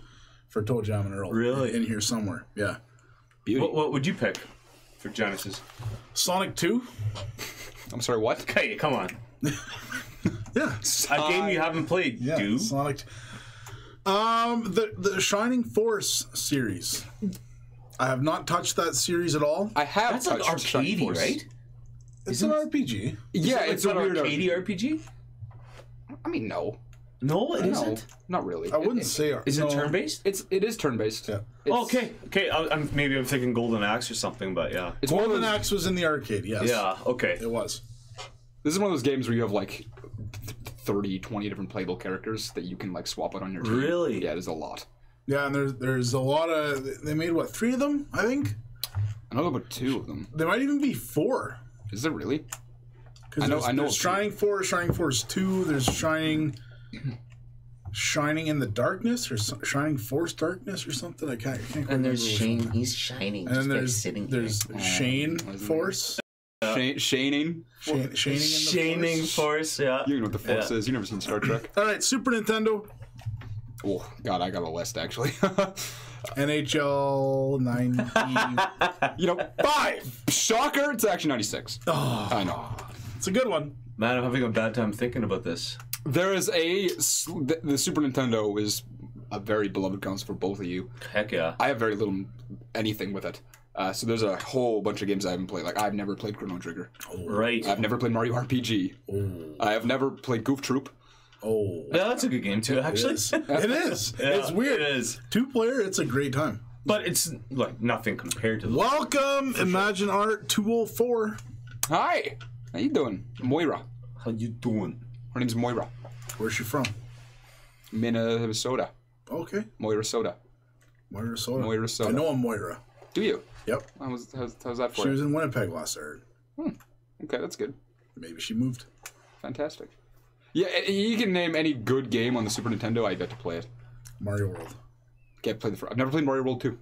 for Toe Jam and Earl. Really? In here somewhere. Yeah. Beauty. What would you pick for Genesis? Sonic 2? I'm sorry, what? Okay, come on. Yeah. A game you haven't played, Yeah, dude. Sonic. The Shining Force series. I have not touched that series at all. I have That's like touched Shining arcadey, Force. right? It's an RPG. Yeah, It's a an weird arcadey RPG. I mean, no. No, it No, isn't. not really. I wouldn't say Is it no. turn-based? It is turn-based. Yeah. Okay. Maybe I'm thinking Golden Axe or something, but yeah. It's one of Golden those, Axe was in the arcade, yes. Yeah. Okay. It was. This is one of those games where you have like 30, 20 different playable characters that you can like swap out on your team. Really? Yeah, there's a lot. Yeah, and there's a lot of... They made, what, 3 of them, I think? I know about 2 of them. There might even be 4. Is there really? Because I know there's Shining Force, Shining Force 2, there's Shining in the Darkness, or Shining Force Darkness, or something. I can't quite And there's remember which Shane. one. He's shining. And then just like there's sitting here. Shane wasn't Force. Shaning? Shaning in the Shining Force. Force, yeah. You know what the Force is. You've never seen Star Trek. All right, Super Nintendo, Oh, God, I got a list, actually. NHL 90. 5! Shocker, it's actually 96. Oh, I know. it's a good one. Man, I'm having a bad time thinking about this. There is the Super Nintendo is a very beloved console for both of you. Heck yeah. I have very little anything with it. So there's a whole bunch of games I haven't played. Like, I've never played Chrono Trigger. Right. I've never played Mario RPG. I have never played Goof Troop. Oh, Yeah, that's a good game too, actually. it is. Yeah, It's weird. It is. 2-player, it's a great time. But it's like nothing compared to the Welcome, Imagine Art 204. Hi! How you doing? Moira. How you doing? Her name's Moira. Where's she from? Minnesota. Okay, Moira Soda. Moira Soda. Moira Soda. I know a Moira. Do you? Yep. How's that for She you? was in Winnipeg last I heard. Okay, that's good. Maybe she moved. Fantastic. Yeah, you can name any good game on the Super Nintendo. I get to play it. Mario World. I've never played Mario World 2.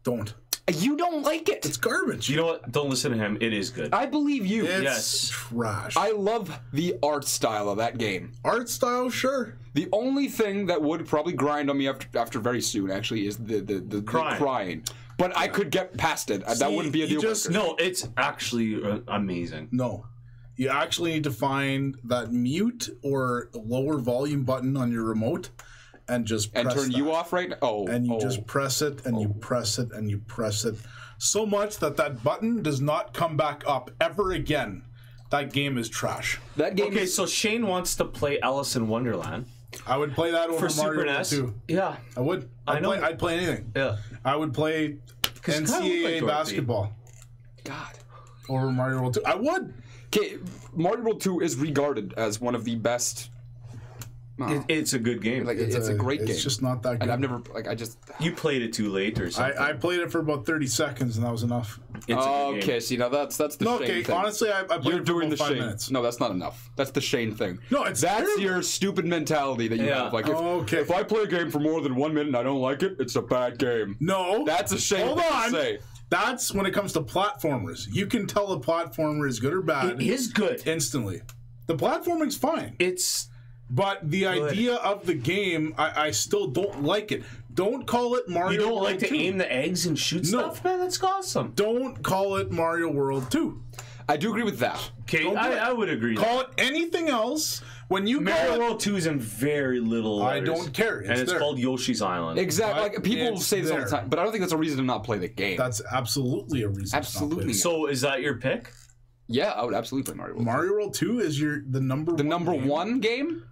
Don't. You don't like it. It's garbage. You know what? Don't listen to him. It is good. I believe you. It's yes. trash. I love the art style of that game. Art style, sure. The only thing that would probably grind on me after very soon, actually, is the crying. But I could get past it. That wouldn't be a deal breaker. No, it's actually amazing. No. You actually need to find that mute or lower volume button on your remote and just press turn that. you off right now? Oh. And you just press it, and you press it, and you press it. So much that button does not come back up ever again. That game is trash. That game Okay, so Shane wants to play Alice in Wonderland I would play that over for Mario Super World NES. 2. Yeah. I would. I know. I'd play anything. Yeah. I would play you kinda look NCAA like Dorothy. basketball God. over Mario World 2. I would. Okay, Mario World 2 is regarded as one of the best. It's a good game. Like it's a great game. It's just not that good. And I've never you played it too late or something. I played it for about 30 seconds, and that was enough. It's a good Okay, game. see now that's the No, Shane okay, thing. honestly, I played You're it for doing the about 5 Shane. minutes. No, that's not enough. That's the Shane thing. No, it's that's terrible. your stupid mentality that you Yeah. have. Like, Okay. if I play a game for more than 1 minute and I don't like it, it's a bad game. No. That's a Shane Hold thing on. to say. That's when it comes to platformers. You can tell a platformer is good or bad It is good. instantly. The platforming's fine. It's But the idea of the game, I still don't like it. Don't call it Mario you don't World like to 2. aim the eggs and shoot No. stuff, man. That's awesome. Don't call it Mario World 2. I do agree with that. Okay, Don't do it. I would agree. Call it anything else. When you Mario call it, World 2 is in very little I letters. don't care. It's and it's there. called Yoshi's Island. Exactly. But Like people it's say this all the there. time, but I don't think that's a reason to not play the game. that's absolutely a reason. Absolutely. To not play So is that your pick? Yeah, I would absolutely play Mario it. World. Mario World 2 is the number The one number game. one game?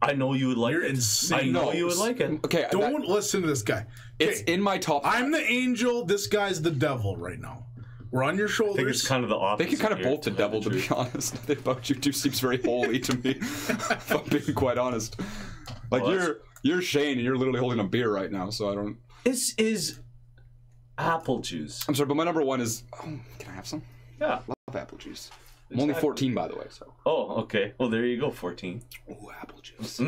I know you would like You're it. insane. I know you would like it. Okay, Don't listen to this guy. it's Okay, in my top 5. I'm the angel. This guy's the devil right now. We're on your I think shoulders. it's kind of the opposite. I think you're kind of here, both the to tell devil, to be truth. honest. Nothing about you two seems very holy to me, if I'm being quite honest. Like, Well, you're Shane, and you're literally holding a beer right now, so I don't... This is apple juice. I'm sorry, but my number 1 is... Oh, can I have some? Yeah. I love apple juice. I'm only 14, by the way, so... Oh, okay. Well, there you go, 14. Oh, apple juice.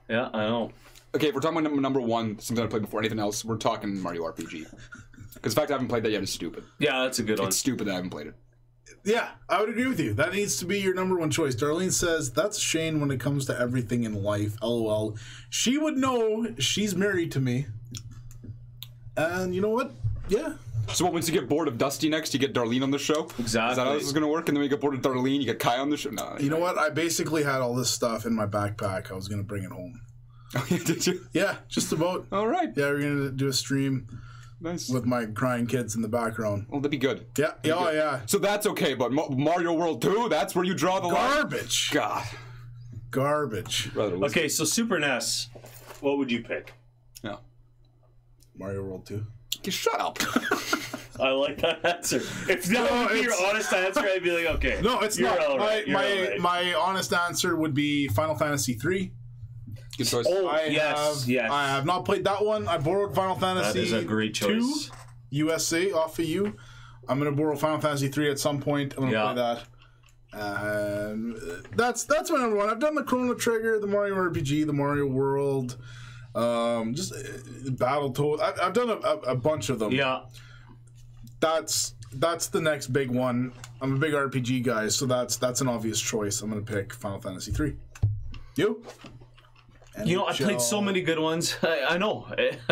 Yeah, I know. Okay, if we're talking about number 1, something I played before anything else, we're talking Mario RPG. Because the fact I haven't played that yet is stupid. Yeah, that's a good one. It's stupid that I haven't played it. Yeah, I would agree with you. That needs to be your number 1 choice. Darlene says, that's Shane when it comes to everything in life. LOL. She would know. She's married to me. And you know what? Yeah. So what, once you get bored of Dusty next, you get Darlene on the show? Exactly. Is that how this is going to work? And then when you get bored of Darlene, you get Kai on the show? No. You know what? I basically had all this stuff in my backpack. I was going to bring it home. Oh, yeah, did you? Yeah, just about. All right. Yeah, we're going to do a stream Nice. with my crying kids in the background. Well, that'd be good. Yeah, oh yeah. So that's okay, but Mario World 2, that's where you draw the line? Garbage. God. Garbage. Rather listen. Okay, so Super NES, what would you pick? Yeah. Mario World 2. Okay, shut up. I like that answer. If that would be your it's- honest answer, I'd be like, okay. No, it's you're not. all right, you're all right. My honest answer would be Final Fantasy 3. Good choice. Oh, I yes. I have not played that one. I borrowed Final Fantasy That is a great 2 choice. USA off of you. I'm gonna borrow Final Fantasy 3 at some point. I'm gonna Yeah. play that. That's my number 1. I've done the Chrono Trigger, the Mario RPG, the Mario World, just Battletoads. I've done a bunch of them. Yeah. That's the next big one. I'm a big RPG guy, so that's an obvious choice. I'm gonna pick Final Fantasy 3. You? You know, I played so many good ones. I know.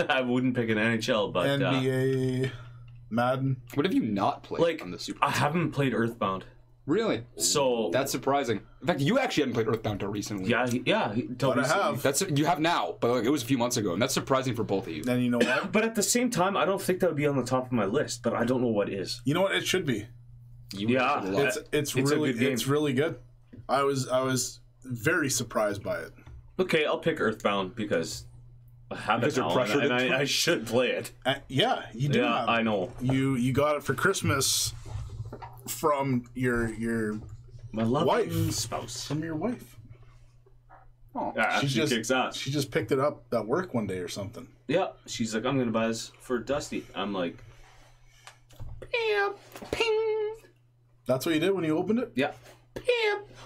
I wouldn't pick an NHL, but NBA, Madden. What have you not played like, on the Super I haven't played Earthbound. Really? So That's surprising. In fact, you actually hadn't played Earthbound until recently. yeah. But I have. That's you have now, but like, it was a few months ago, and that's surprising for both of you. Then you know what? But at the same time, I don't think that would be on the top of my list. But I don't know what is. You know what? It should be. Yeah. played a lot. It's a really good game. it's really good. I was very surprised by it. Okay, I'll pick Earthbound because I have Because it you're now, pressured and into I should play it. Yeah, you do. Yeah, have I it. know. You got it for Christmas from your My loving wife. spouse. From your wife. Oh, Yeah, she kicks ass. She just picked it up at work one day or something. Yeah, she's like, I'm gonna buy this for Dusty. I'm like, ping. That's what you did when you opened it? Yeah.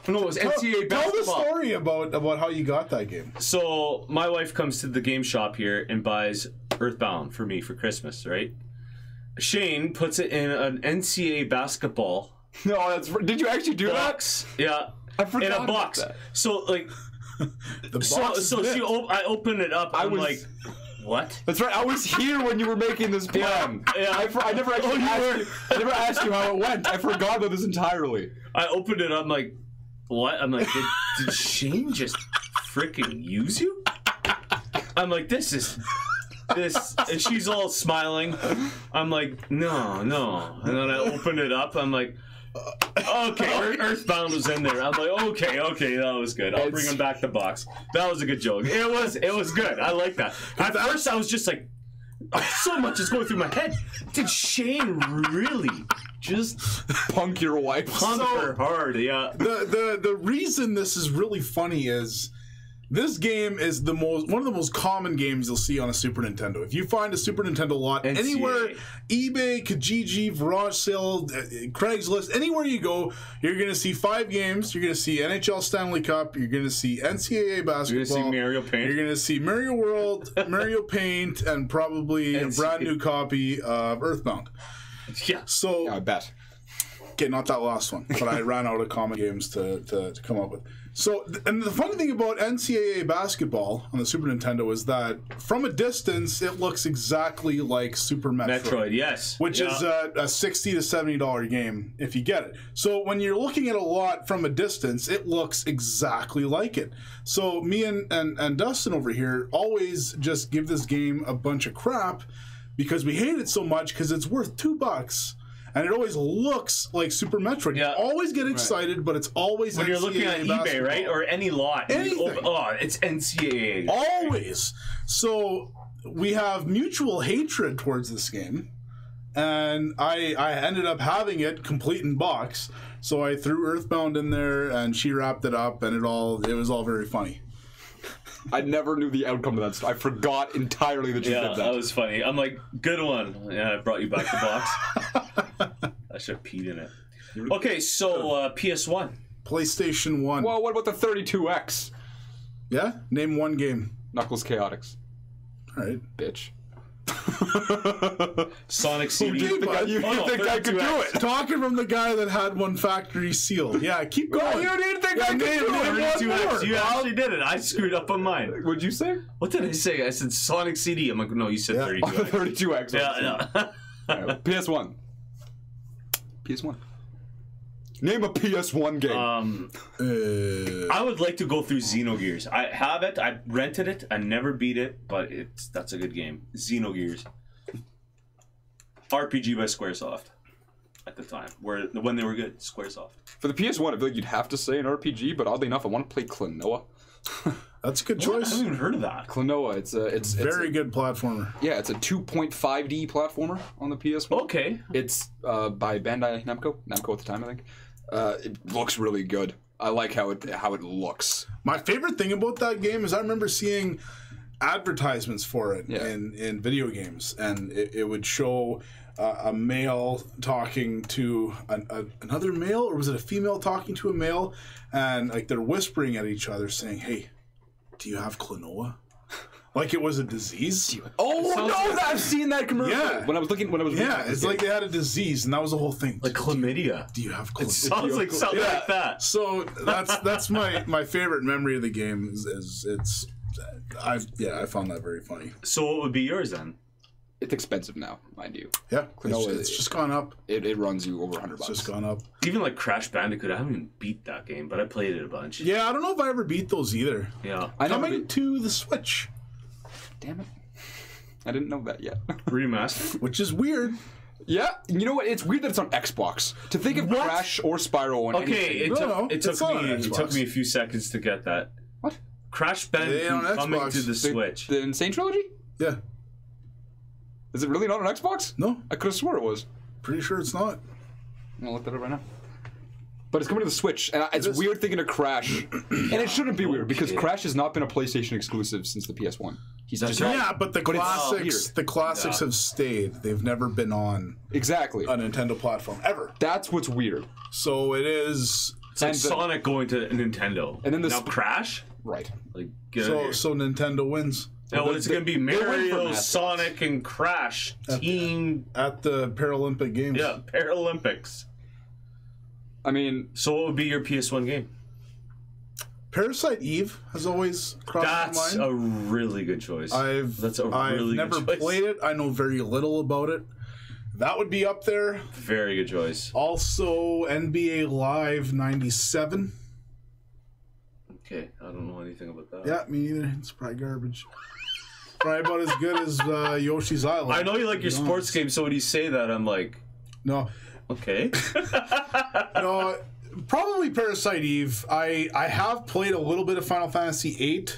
No, it was NCAA Tell the basketball. story about how you got that game. So my wife comes to the game shop here and buys Earthbound for me for Christmas, right? Shane puts it in an NCAA basketball no, that's. Did you actually do box. Yeah. I forgot in a about box. that. So like, The box is lit. I open it up. I'm was- like, what? that? That's right. I was here when you were making this plan. Yeah. I never actually asked you. I never asked you how it went. I forgot about this entirely. I opened it up. I'm like, what? I'm like, did Shane just freaking use you? I'm like, this, and she's all smiling. I'm like, no. And then I open it up. I'm like, okay, Earthbound was in there. I'm like, okay, that was good. I'll bring him back the box. That was a good joke. It was good. I like that. At first, I was just like, so much is going through my head. Did Shane really just Punk your wife. pump her hard? Yeah. The reason this is really funny is this game is one of the most common games you'll see on a Super Nintendo. If you find a Super Nintendo lot NCAA. anywhere, eBay, Kijiji, Garage Sale, Craigslist, anywhere you go, you're going to see 5 games. You're going to see NHL Stanley Cup. You're going to see NCAA basketball. You're gonna see Mario Paint. You're going to see Mario World, Mario Paint, and probably a brand new copy of Earthbound. Yeah. So, I bet. okay, not that last one, but I ran out of common games to come up with. So, and the funny thing about NCAA basketball on the Super Nintendo is that from a distance, it looks exactly like Super Metroid, yes. which is a $60 to $70 game if you get it. So when you're looking at a lot from a distance, it looks exactly like it. So me and Dustin over here always just give this game a bunch of crap because we hate it so much because it's worth $2. and it always looks like Super Metroid. Yeah. You always get excited, but it's always when you're looking NCAA on eBay, basketball. right, or any lot, and you Anything. it's NCAA. Always. So we have mutual hatred towards this game, and I ended up having it complete in box. So I threw Earthbound in there, and she wrapped it up, and it was all very funny. I never knew the outcome of that. I forgot entirely that you Yeah, did that that. was funny. I'm like, good one. Yeah, I brought you back the box. I should have peed in it. Okay, so PS1. PlayStation 1. Well, what about the 32X? Yeah? Name one game. Knuckles Chaotix. All right. Bitch. Sonic CD. did, bud? You Oh, no, think I could do 32X. it? Talking from the guy that had one factory sealed. Yeah, keep going. You didn't think I could do name it? one 32X. more. You actually did it. I screwed up on mine. What'd you say? What did I say? I said Sonic CD. I'm like, no, you said Yeah. 32X. 32X. Yeah. PS1. PS1. Name a PS1 game. I would like to go through Xenogears. I have it. I rented it. I never beat it, but that's a good game. Xenogears. RPG by Squaresoft at the time, when they were good. Squaresoft. For the PS1, I feel like you'd have to say an RPG, but oddly enough, I want to play Klonoa. That's a good I choice. haven't even heard of that. Klonoa, it's Very good platformer. yeah, it's a 2.5D platformer on the PS1. Okay. It's by Bandai Namco at the time, I think. It looks really good. I like how it looks. My favorite thing about that game is I remember seeing advertisements for it in video games, and it would show a male talking to another male, or was it a female talking to a male, and like they're whispering at each other saying, "Hey, do you have Klonoa?" Like it was a disease. Oh no! I've seen that commercial. Yeah. When I was reading Yeah, this it's game. like they had a disease, and that was the whole thing. Like chlamydia. Do you have It Klonoa? sounds like something like that. So that's my favorite memory of the game. I found that very funny. So what would be yours then? It's expensive now, mind you. Yeah, Klonoa it's just gone up. It runs you over $100. It's just gone up. Even like Crash Bandicoot, I haven't even beat that game, but I played it a bunch. Yeah, I don't know if I ever beat those either. Yeah. I never Coming beat- to the Switch, Damn it! I didn't know that yet. Remastered. which is weird. Yeah, you know what? It's weird that it's on Xbox. To think of Crash or Spyro on Okay, anything. it it's took on me Xbox. a few seconds to get that. What? Crash It ain't on Bandicoot coming Xbox. to the Switch. The Insane Trilogy? Yeah, Is it really not on Xbox? no, I could have swore it was. pretty sure it's not. I'm gonna look that up right now. But it's coming to the Switch, and it's is. weird thinking of Crash. And it shouldn't be weird, because Crash has not been a PlayStation exclusive since the PS1. He's just Yeah, but the it's classics, weird. the classics have stayed. They've never been on Exactly. a Nintendo platform ever. That's what's weird. So it is. It's like And the- Sonic going to Nintendo. And then the now sp- Crash? Right. Like, get out of here. So Nintendo wins Now it's going to be went for Mario, mascots. Sonic, and Crash. Team, at the Paralympic Games. yeah, Paralympics. I mean, So what would be your PS1 game? Parasite Eve has always crossed That's my mind. a really good choice. That's a I've really never good choice. played it. I know very little about it. That would be up there. Very good choice. Also, NBA Live '97. Okay, I don't know anything about that. Yeah, me neither. It's probably garbage. Probably about as good as Yoshi's Island. I know you like your to be sports honest. games, so when you say that, I'm like, No, okay. no, probably Parasite Eve. I have played a little bit of Final Fantasy VIII.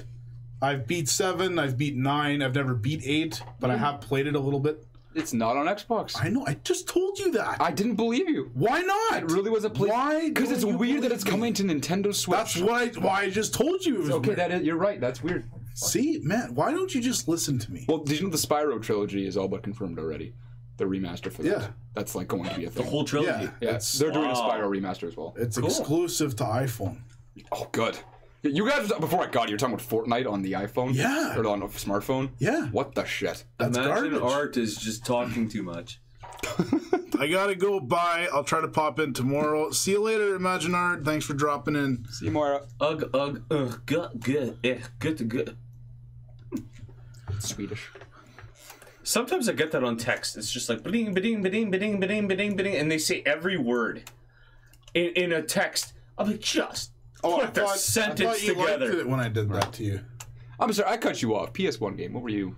I've beat 7. I've beat 9. I've never beat 8, but I have played it a little bit. it's not on Xbox. I know. I just told you that. I didn't believe you. Why not? It really was a play. Why? Because it's don't you weird that it's believe me? coming to Nintendo Switch. That's why I just told you. It was Okay, weird. you're right. That's weird. See, man, why don't you just listen to me? Well, did you know the Spyro trilogy is all but confirmed already? The remaster for that. Yeah. That's like going to be a thing. The whole trilogy. Yeah, Yeah, it's, they're doing a Wow. Spyro remaster as well. it's Cool. exclusive to iPhone. Oh, good. You guys, before I got you, were talking about Fortnite on the iPhone? Yeah. Or on a smartphone? Yeah. What the shit? That's Imagine garbage. Art is just talking too much. I gotta go. Bye. I'll try to pop in tomorrow. See you later, Imagine Art. Thanks for dropping in. See you, Moira. Good, good. Swedish. Sometimes I get that on text. It's just like ba-ding, ba-ding, ba-ding, ba-ding, ba-ding, ba-ding, ba-ding, and they say every word in a text. I'm like, just put the sentence you liked together. it when I did that to you. I'm sorry, I cut you off. PS1 game. What were you?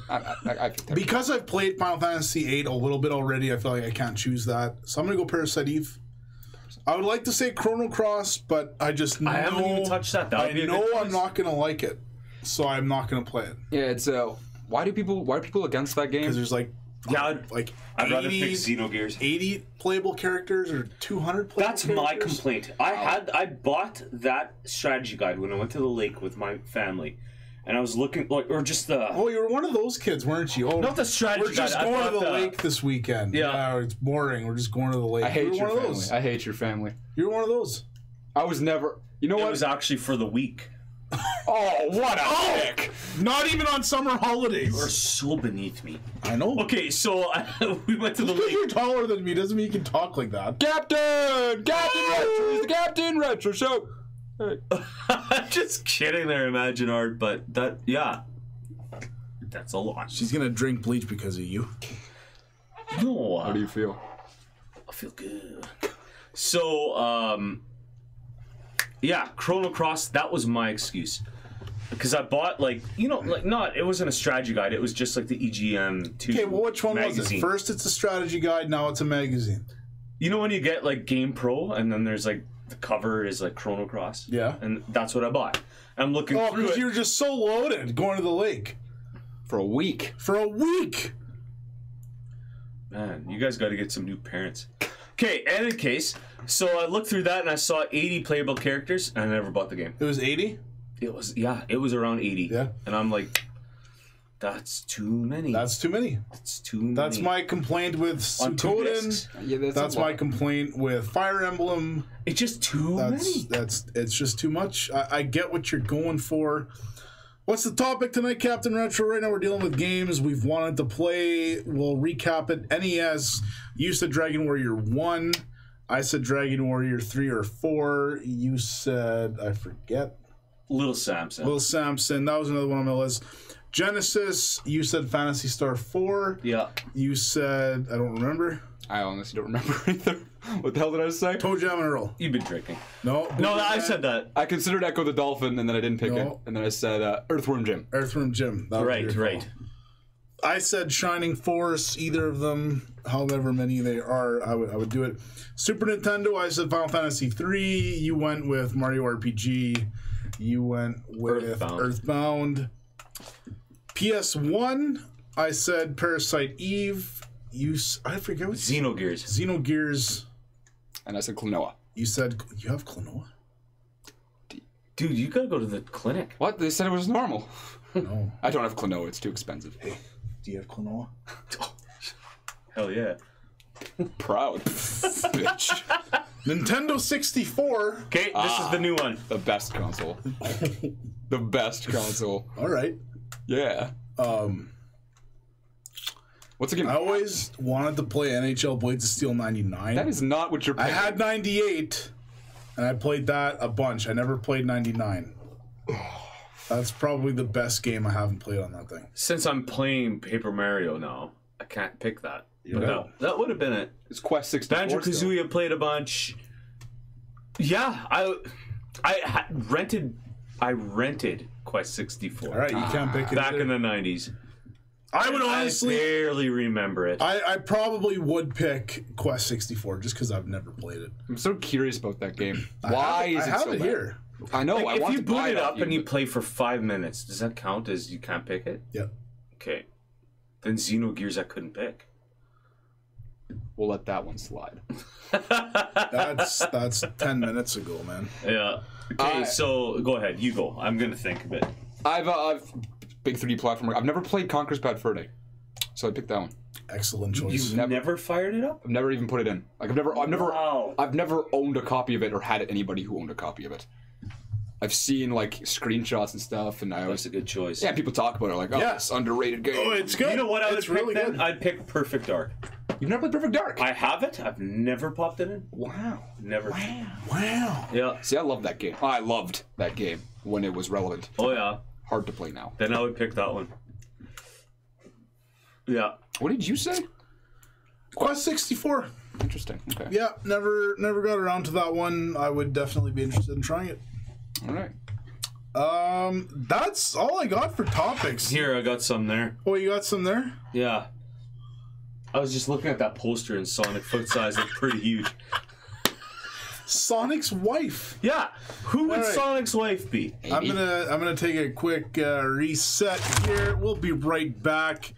I think that. Because I've played Final Fantasy VIII a little bit already, I feel like I can't choose that. So I'm gonna go Parasite Eve. I would like to say Chrono Cross, but I just know... I haven't even touched that. That would be a good I'm choice. not gonna like it, so I'm not gonna play it. Yeah, it's why are people against that game? Because there's like I'd rather pick 80 Xenogears. 80 playable characters or 200 playable That's characters. my complaint. I bought that strategy guide when I went to the lake with my family, and I was looking or just the. Oh, you were one of those kids, weren't you? Oh, Not the strategy we're just guide, I going to thought the the- lake this weekend. Yeah. It's boring. We're just going to the lake. I hate you were your one of family. those. I hate your family. You were one of those. I was never. You know It what? was actually for the week. Oh, what a dick! Not even on summer holidays. Are so beneath me. I know. Okay, so we went to the Because lake. you're taller than me doesn't mean you can talk like that. Captain Retro is the Captain Retro Show. Hey. Just kidding there, Imagine Art, but that's a lot. She's gonna drink bleach because of you. No, How do you feel? I feel good. So, yeah, Chrono Cross, that was my excuse. Because I bought, it wasn't a strategy guide, it was just like the EGM2 Okay, well, which one was magazine. it? First it's a strategy guide, now it's a magazine. You know when you get, like, Game Pro, and then there's, like, the cover is, like, Chrono Cross? Yeah. And that's what I bought. I'm looking Oh, through because it. you were just so loaded going to the lake. For a week. For a week! Man, you guys got to get some new parents. Okay, in any case, so I looked through that and I saw 80 playable characters, and I never bought the game. It was 80? It was around 80. Yeah. And I'm like, that's too many. That's too many. That's too many. That's my complaint with On 2 Suikoden. discs. Yeah, That's my complaint with Fire Emblem. It's just too many. It's just too much. I get what you're going for. What's the topic tonight, Captain Retro? Right now we're dealing with games we've wanted to play. We'll recap it. NES, you said Dragon Warrior 1. I said Dragon Warrior 3 or 4. You said, I forget. Little Samson. Will Sampson. That was another one on my list. Genesis, you said Phantasy Star 4. Yeah. You said, I don't remember. I honestly don't remember either. What the hell did I say? Toe Jam and Earl. You've been drinking. No. No, I said that. I considered Echo the Dolphin, and then I didn't pick it. No. And then I said Earthworm Jim. Earthworm Jim. That was your Right. call. I said Shining Force, either of them, however many they are, I would do it. Super Nintendo, I said Final Fantasy 3. You went with Mario RPG. You went with Earthbound. PS1, I said Parasite Eve. I forget what Xenogears. Xenogears. And I said Klonoa. You said you have Klonoa? Dude, you gotta go to the clinic. What? They said it was normal. No. I don't have Klonoa. It's too expensive. Hey, do you have Klonoa? Hell yeah. Proud. Bitch. Nintendo 64. Okay, this is the new one. The best console. The best console. All right. Yeah. What's the game? I always wanted to play NHL Blades of Steel 99. That is not what you're I playing. had 98, and I played that a bunch. I never played 99. That's probably the best game I haven't played on that thing. Since I'm playing Paper Mario now, I can't pick that. But know. that would have been it. It's Quest 64. Banjo-Kazooie played a bunch. Yeah, I rented Quest 64. All right, you can't pick it. Back either. in the 90s. I would honestly, I barely remember it. I probably would pick Quest 64 just because I've never played it. I'm so curious about that game. Why is I it have so it bad? here. I know. I Like, if want you to boot buy it up you, and you but play for 5 minutes, does that count as you can't pick it? Yep. Okay. Then Xenogears I couldn't pick. we'll let that one slide. That's 10 minutes ago, man. Yeah. Okay, so go ahead. You go. I'm gonna think a bit. I've big 3D platformer. I've never played Conker's Bad Fur Day, so I picked that one. Excellent choice. You've never fired it up? I've never even put it in. Like Wow. I've never owned a copy of it or had anybody who owned a copy of it. I've seen like screenshots and stuff, and I always That's a good choice. yeah, people talk about it like, oh, Yeah. it's underrated game. Oh, it's good. You know what I would It's pick really then? good. I'd pick Perfect Dark. You've never played Perfect Dark? I have it. I've never popped it in. Wow. Never. Wow. Yeah. See, I love that game. I loved that game when it was relevant. Oh yeah. Hard to play now. Then I would pick that one. Yeah. What did you say? Quest 64. Interesting. Okay. Yeah, never got around to that one. I would definitely be interested in trying it. All right. That's all I got for topics. Here, I got some there. Oh, you got some there? Yeah. I was just looking at that poster and Sonic foot size looked pretty huge. Sonic's wife. Yeah. Who would All right. Sonic's wife be? I'm gonna take a quick reset here. We'll be right back.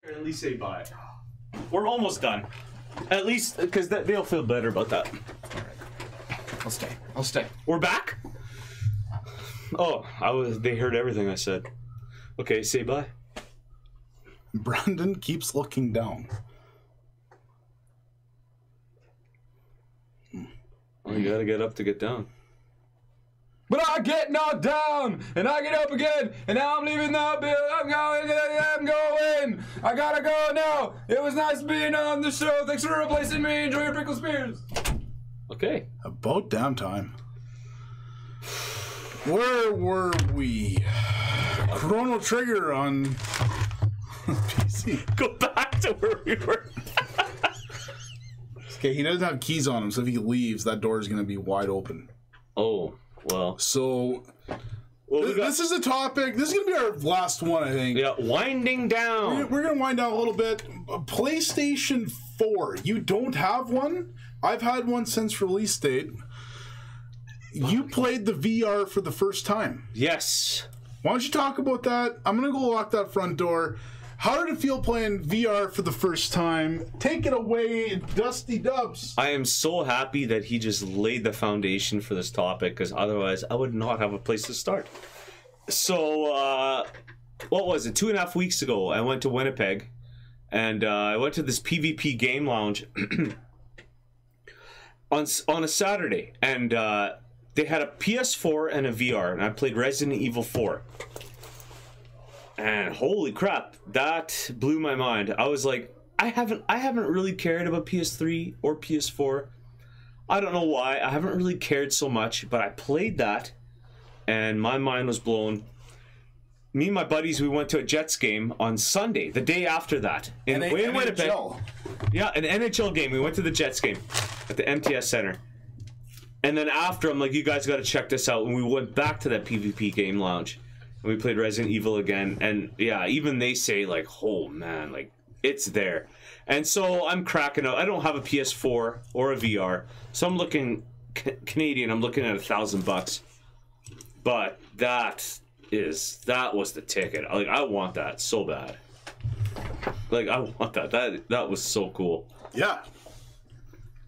At least say bye. We're almost done. At least, because they'll feel better about that. I'll stay. I'll stay. We're back? Oh, they heard everything I said. Okay, say bye. Brandon keeps looking down. Well, you gotta get up to get down. But I get knocked down, and I get up again, and now I'm leaving the building. I'm going. I gotta go now. It was nice being on the show. Thanks for replacing me. Enjoy your pickle spears. Okay. About damn time. Where were we? Chrono Trigger on PC. Go back to where we were. Okay, he doesn't have keys on him, so if he leaves, that door is going to be wide open. Oh, well. So, Well, this is a topic. This is going to be our last one, I think. Yeah, winding down. We're going to wind down a little bit. PlayStation 4. You don't have one? I've had one since release date. You played the VR for the first time. Yes. Why don't you talk about that? I'm going to go lock that front door. How did it feel playing VR for the first time? Take it away, Dusty Dubs. I am so happy that he just laid the foundation for this topic, because otherwise I would not have a place to start. So, what was it? 2.5 weeks ago, I went to Winnipeg, and I went to this PvP game lounge on a Saturday, and they had a PS4 and a VR, and I played Resident Evil 4. And holy crap, that blew my mind. I was like, I haven't really cared about PS3 or PS4. I don't know why. I haven't really cared so much, but I played that and my mind was blown. Me and my buddies, we went to a Jets game on Sunday, the day after that. In Winnipeg. Yeah, an NHL game. We went to the Jets game at the MTS Center. And then after, I'm like, you guys got to check this out. And we went back to that PvP game lounge. And we played Resident Evil again, and yeah, even they say, like, oh man, like, it's there. And so I'm cracking out. I don't have a PS4 or a VR, so I'm looking Canadian. I'm looking at $1,000, but that was the ticket. Like, I want that so bad. Like, I want that. That was so cool. Yeah,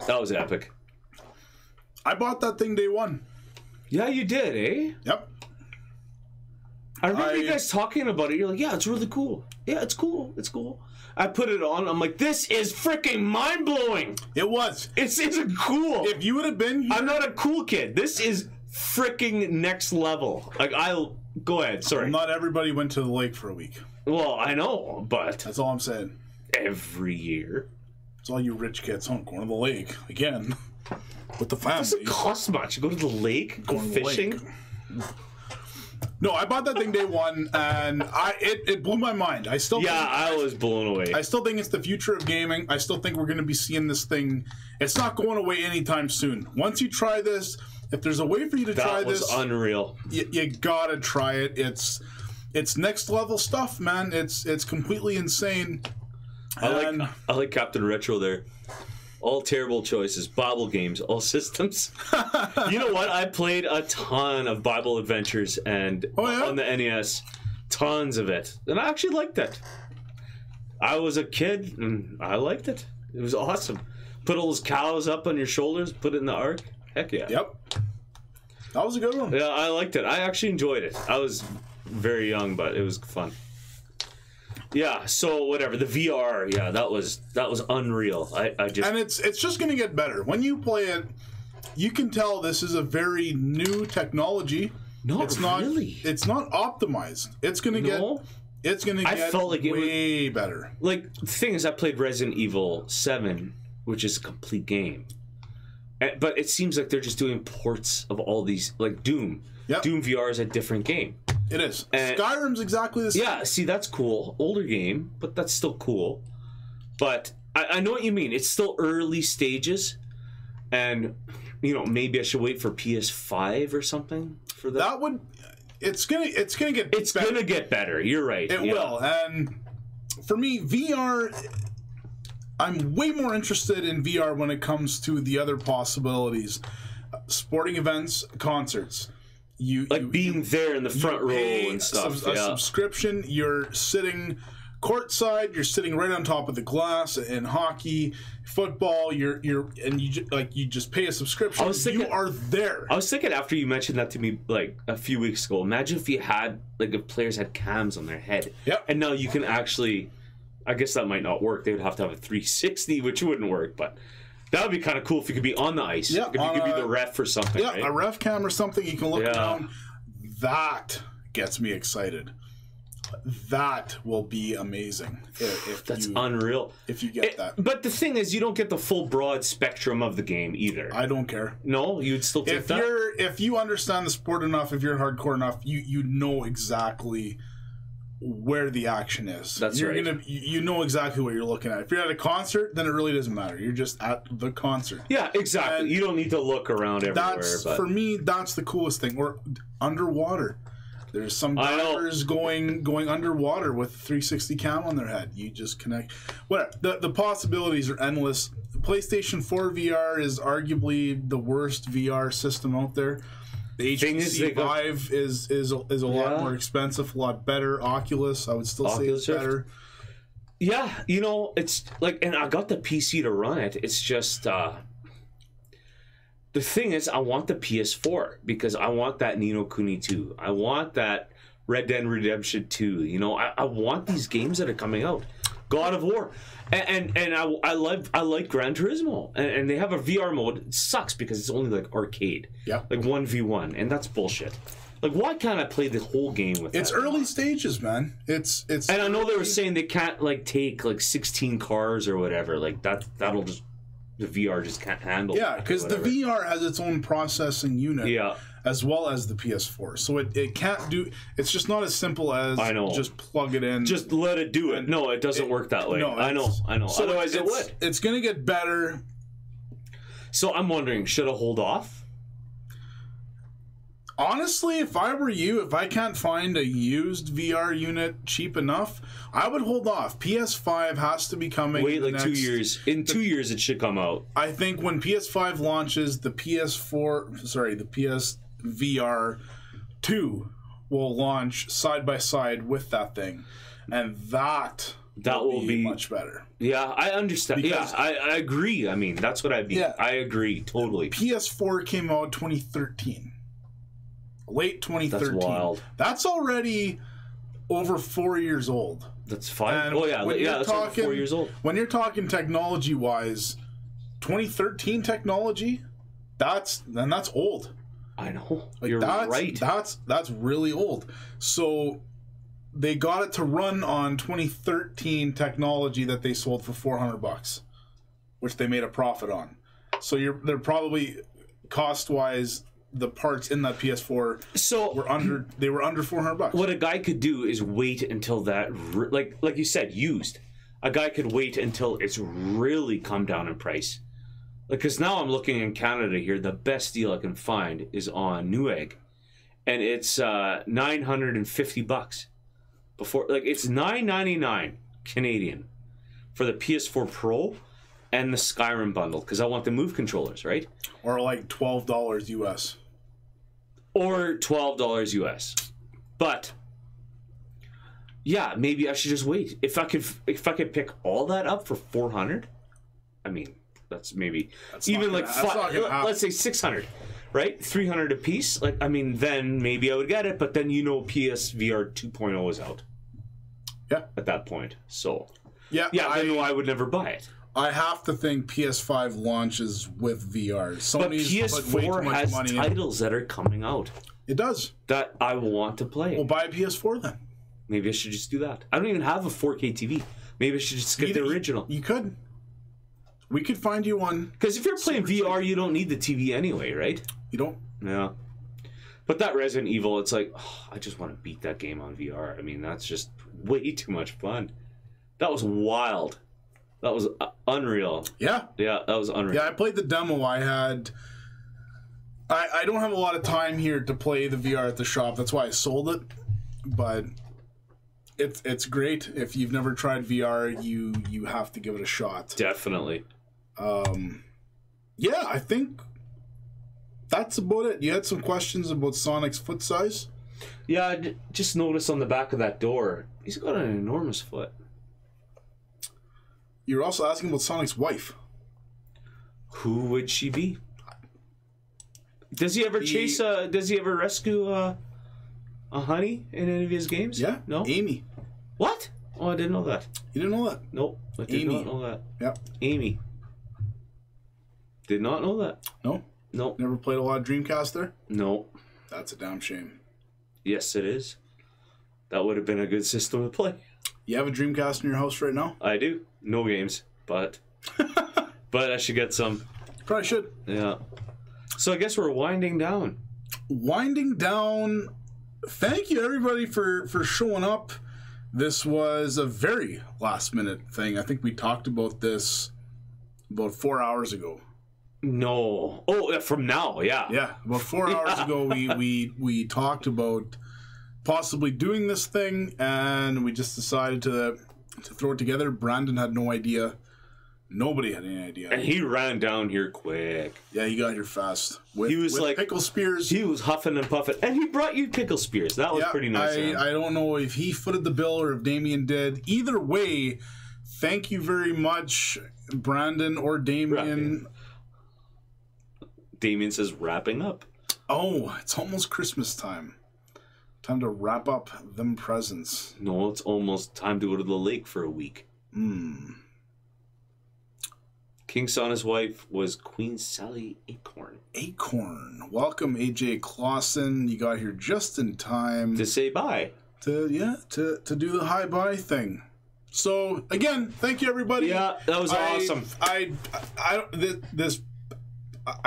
that was epic. I bought that thing day one. Yeah, you did, eh? Yep. I remember you guys talking about it. You're like, yeah, it's really cool. Yeah, it's cool. It's cool. I put it on. I'm like, this is freaking mind blowing. It was. It's cool. If you would have been here, I'm not a cool kid. This is freaking next level. Like, I'll go ahead. Sorry. Well, not everybody went to the lake for a week. Well, I know, but That's all I'm saying. every year It's all you rich kids going to the lake again with the family. it doesn't cost much. Go to the lake, go Going to the fishing. lake. No, I bought that thing day one, and it blew my mind. I still Yeah, I was blown away. I still think it's the future of gaming. I still think we're going to be seeing this thing. It's not going away anytime soon. Once you try this, if there's a way for you to try That was this, unreal. you gotta try it. It's next level stuff, man. It's completely insane. I like Captain Retro there. All terrible choices. Bible games, all systems. You know what? I played a ton of Bible Adventures and on the NES. Tons of it. And I actually liked it. I was a kid and I liked it. It was awesome. Put all those cows up on your shoulders, put it in the ark. Heck yeah. Yep. That was a good one. Yeah, I liked it. I actually enjoyed it. I was very young, but it was fun. Yeah, so whatever. The VR, yeah, that was unreal. I just And it's just going to get better. When you play it, you can tell this is a very new technology. Not really. It's not optimized. It's going to No. I get felt like it way better. like the thing is, I played Resident Evil 7, which is a complete game. But it seems like they're just doing ports of all these, like Doom. Yep. Doom VR is a different game. It is. And- Skyrim's exactly the same. Yeah, see, that's cool. Older game, but that's still cool. But I know what you mean. It's still early stages. And, you know, maybe I should wait for PS5 or something for that. That would... It's gonna get It's better. gonna get better. You're right. It will. And for me, VR... I'm way more interested in VR when it comes to the other possibilities. Sporting events, concerts. You Being there in the front row pay and stuff. a subscription. You're sitting courtside. You're sitting right on top of the glass. In hockey, football, you just pay a subscription. You are there. I was thinking after you mentioned that to me like a few weeks ago. Imagine if you had if players had cams on their head. Yep. And now you can actually. I guess that might not work. They would have to have a 360, which wouldn't work. But that would be kind of cool if you could be on the ice. Yeah, if you could be the ref or something. Yeah, right? a ref cam or something. You can look Yeah. around. That gets me excited. That will be amazing. That's unreal. If you get that. But the thing is, you don't get the full broad spectrum of the game either. I don't care. No, you'd still take that. If you understand the sport enough, if you're hardcore enough, you know exactly where the action is. That's right. You know exactly what you're looking at. If you're at a concert, then it really doesn't matter. You're just at the concert. Yeah, exactly. And you don't need to look around everywhere. For me, that's the coolest thing. Or underwater. There's some divers going underwater with 360 cam on their head. You just connect. Whatever. The possibilities are endless. The PlayStation 4 VR is arguably the worst VR system out there. The HTC Vive is a lot more expensive, a lot better. Oculus, I would still say it's better. Yeah, you know, it's like, and I got the PC to run it. It's just the thing is, I want the PS4 because I want that Ni no Kuni 2. I want that Red Dead Redemption 2. You know, I want these games that are coming out. God of War. And I like Gran Turismo. And they have a VR mode. It sucks because it's only like arcade. Yeah. Like 1v1. And that's bullshit. Like, why can't I play the whole game with It's early stages, man. It's And I know they were saying they can't like take like 16 cars or whatever. Like that'll just the VR just can't handle. Yeah, because the VR has its own processing unit. Yeah. As well as the PS4. So it can't do... It's just not as simple as just plug it in. Just let it do it. No, it doesn't work that way. No, I know. So otherwise it would. It's going to get better. So I'm wondering, should I hold off? Honestly, if I were you, if I can't find a used VR unit cheap enough, I would hold off. PS5 has to be coming. Wait like 2 years. In 2 years it should come out. I think when PS5 launches, the PSVR 2 will launch side by side with that thing. And that will be much better. Yeah, I understand. Because, I agree. I mean, that's what I mean. Yeah. I agree totally. PS4 came out 2013. late 2013. That's wild. That's already over 4 years old. That's fine. And Oh yeah, that's over 4 years old. When you're talking technology-wise, 2013 technology, that's old. I know. Like, You're right. That's really old. So they got it to run on 2013 technology that they sold for $400, which they made a profit on. So they're probably cost-wise, the parts in that PS4 were under $400. What a guy could do is wait until that, like you said, used. A guy could wait until it's really come down in price. Because now I'm looking in Canada here, the best deal I can find is on Newegg, and it's $950. Before, like, it's $9.99 Canadian for the PS4 Pro and the Skyrim bundle, because I want the Move controllers, right? Or like $12 US. Or $12 US. But yeah, maybe I should just wait. If I could pick all that up for $400, I mean, that's maybe even like let's say $600, right? $300 a piece. Like, I mean, then maybe I would get it. But then PSVR 2.0 is out. Yeah. At that point, so yeah, then I would never buy it. I have to think PS5 launches with VR. But PS4 has titles that are coming out. It does. That I want to play. Well, buy a PS4 then. Maybe I should just do that. I don't even have a 4K TV. Maybe I should just get the original. You could. We could find you one. Because if you're playing VR, you don't need the TV anyway, right? You don't? Yeah. But that Resident Evil, it's like, oh, I just want to beat that game on VR. I mean, that's just way too much fun. That was wild. That was unreal. Yeah. Yeah, that was unreal. Yeah, I played the demo. I don't have a lot of time here to play the VR at the shop. That's why I sold it. But it's great. If you've never tried VR, you have to give it a shot. Definitely. Yeah, I think that's about it. You had some questions about Sonic's foot size? Yeah, I just noticed on the back of that door, he's got an enormous foot. You were also asking about Sonic's wife. Who would she be? Does he ever does he ever rescue a honey in any of his games? Yeah. No? Amy. What? Oh, I didn't know that. You didn't know that? Nope. I did not know that. Yep. Amy. Did not know that. No? Nope. Never played a lot of Dreamcast there? No. That's a damn shame. Yes, it is. That would have been a good system to play. You have a Dreamcast in your house right now? I do. No games, but I should get some. Probably should. Yeah. So I guess we're winding down. Winding down. Thank you, everybody, for showing up. This was a very last-minute thing. I think we talked about this about 4 hours ago. No. Oh, from now, yeah. Yeah, about 4 hours ago, we talked about possibly doing this thing, and we just decided to throw it together. Brandon had no idea. Nobody had any idea. And he ran down here quick. Yeah, he got here fast. He was with like pickle spears. He was huffing and puffing, and he brought you pickle spears. That was pretty nice. I don't know if he footed the bill or if Damien did. Either way, thank you very much, Brandon or Damien. Damien says wrapping up. Oh, it's almost Christmas time. Time to wrap up them presents. No, it's almost time to go to the lake for a week. King Sauna's wife was Queen Sally Acorn. Acorn. Welcome, AJ Clausen. You got here just in time. To say bye. To do the hi-bye thing. So, again, thank you, everybody. Yeah, that was awesome. I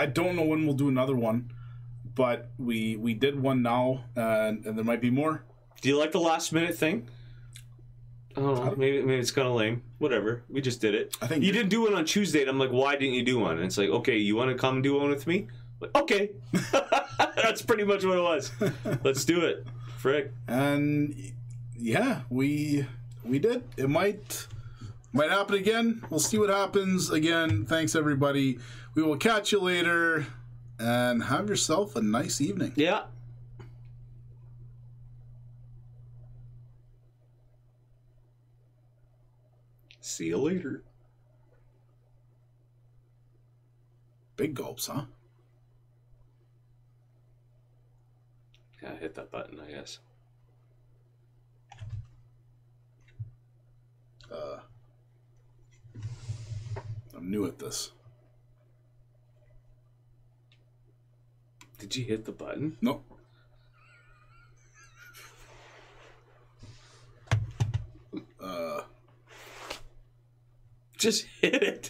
don't know when we'll do another one, but we did one now, and there might be more. Do you like the last minute thing? I don't know. Maybe it's kind of lame. Whatever. We just did it. I think you didn't do it on Tuesday, and I'm like, why didn't you do one? And it's like, okay, you want to come do one with me? Like, okay. That's pretty much what it was. Let's do it. Frick. And yeah, we did. It might happen again. We'll see what happens. Again, thanks everybody. We will catch you later, and have yourself a nice evening. Yeah. See you later. Big gulps, huh? Yeah, hit that button, I guess. I'm new at this. Did you hit the button? Nope. Just hit it.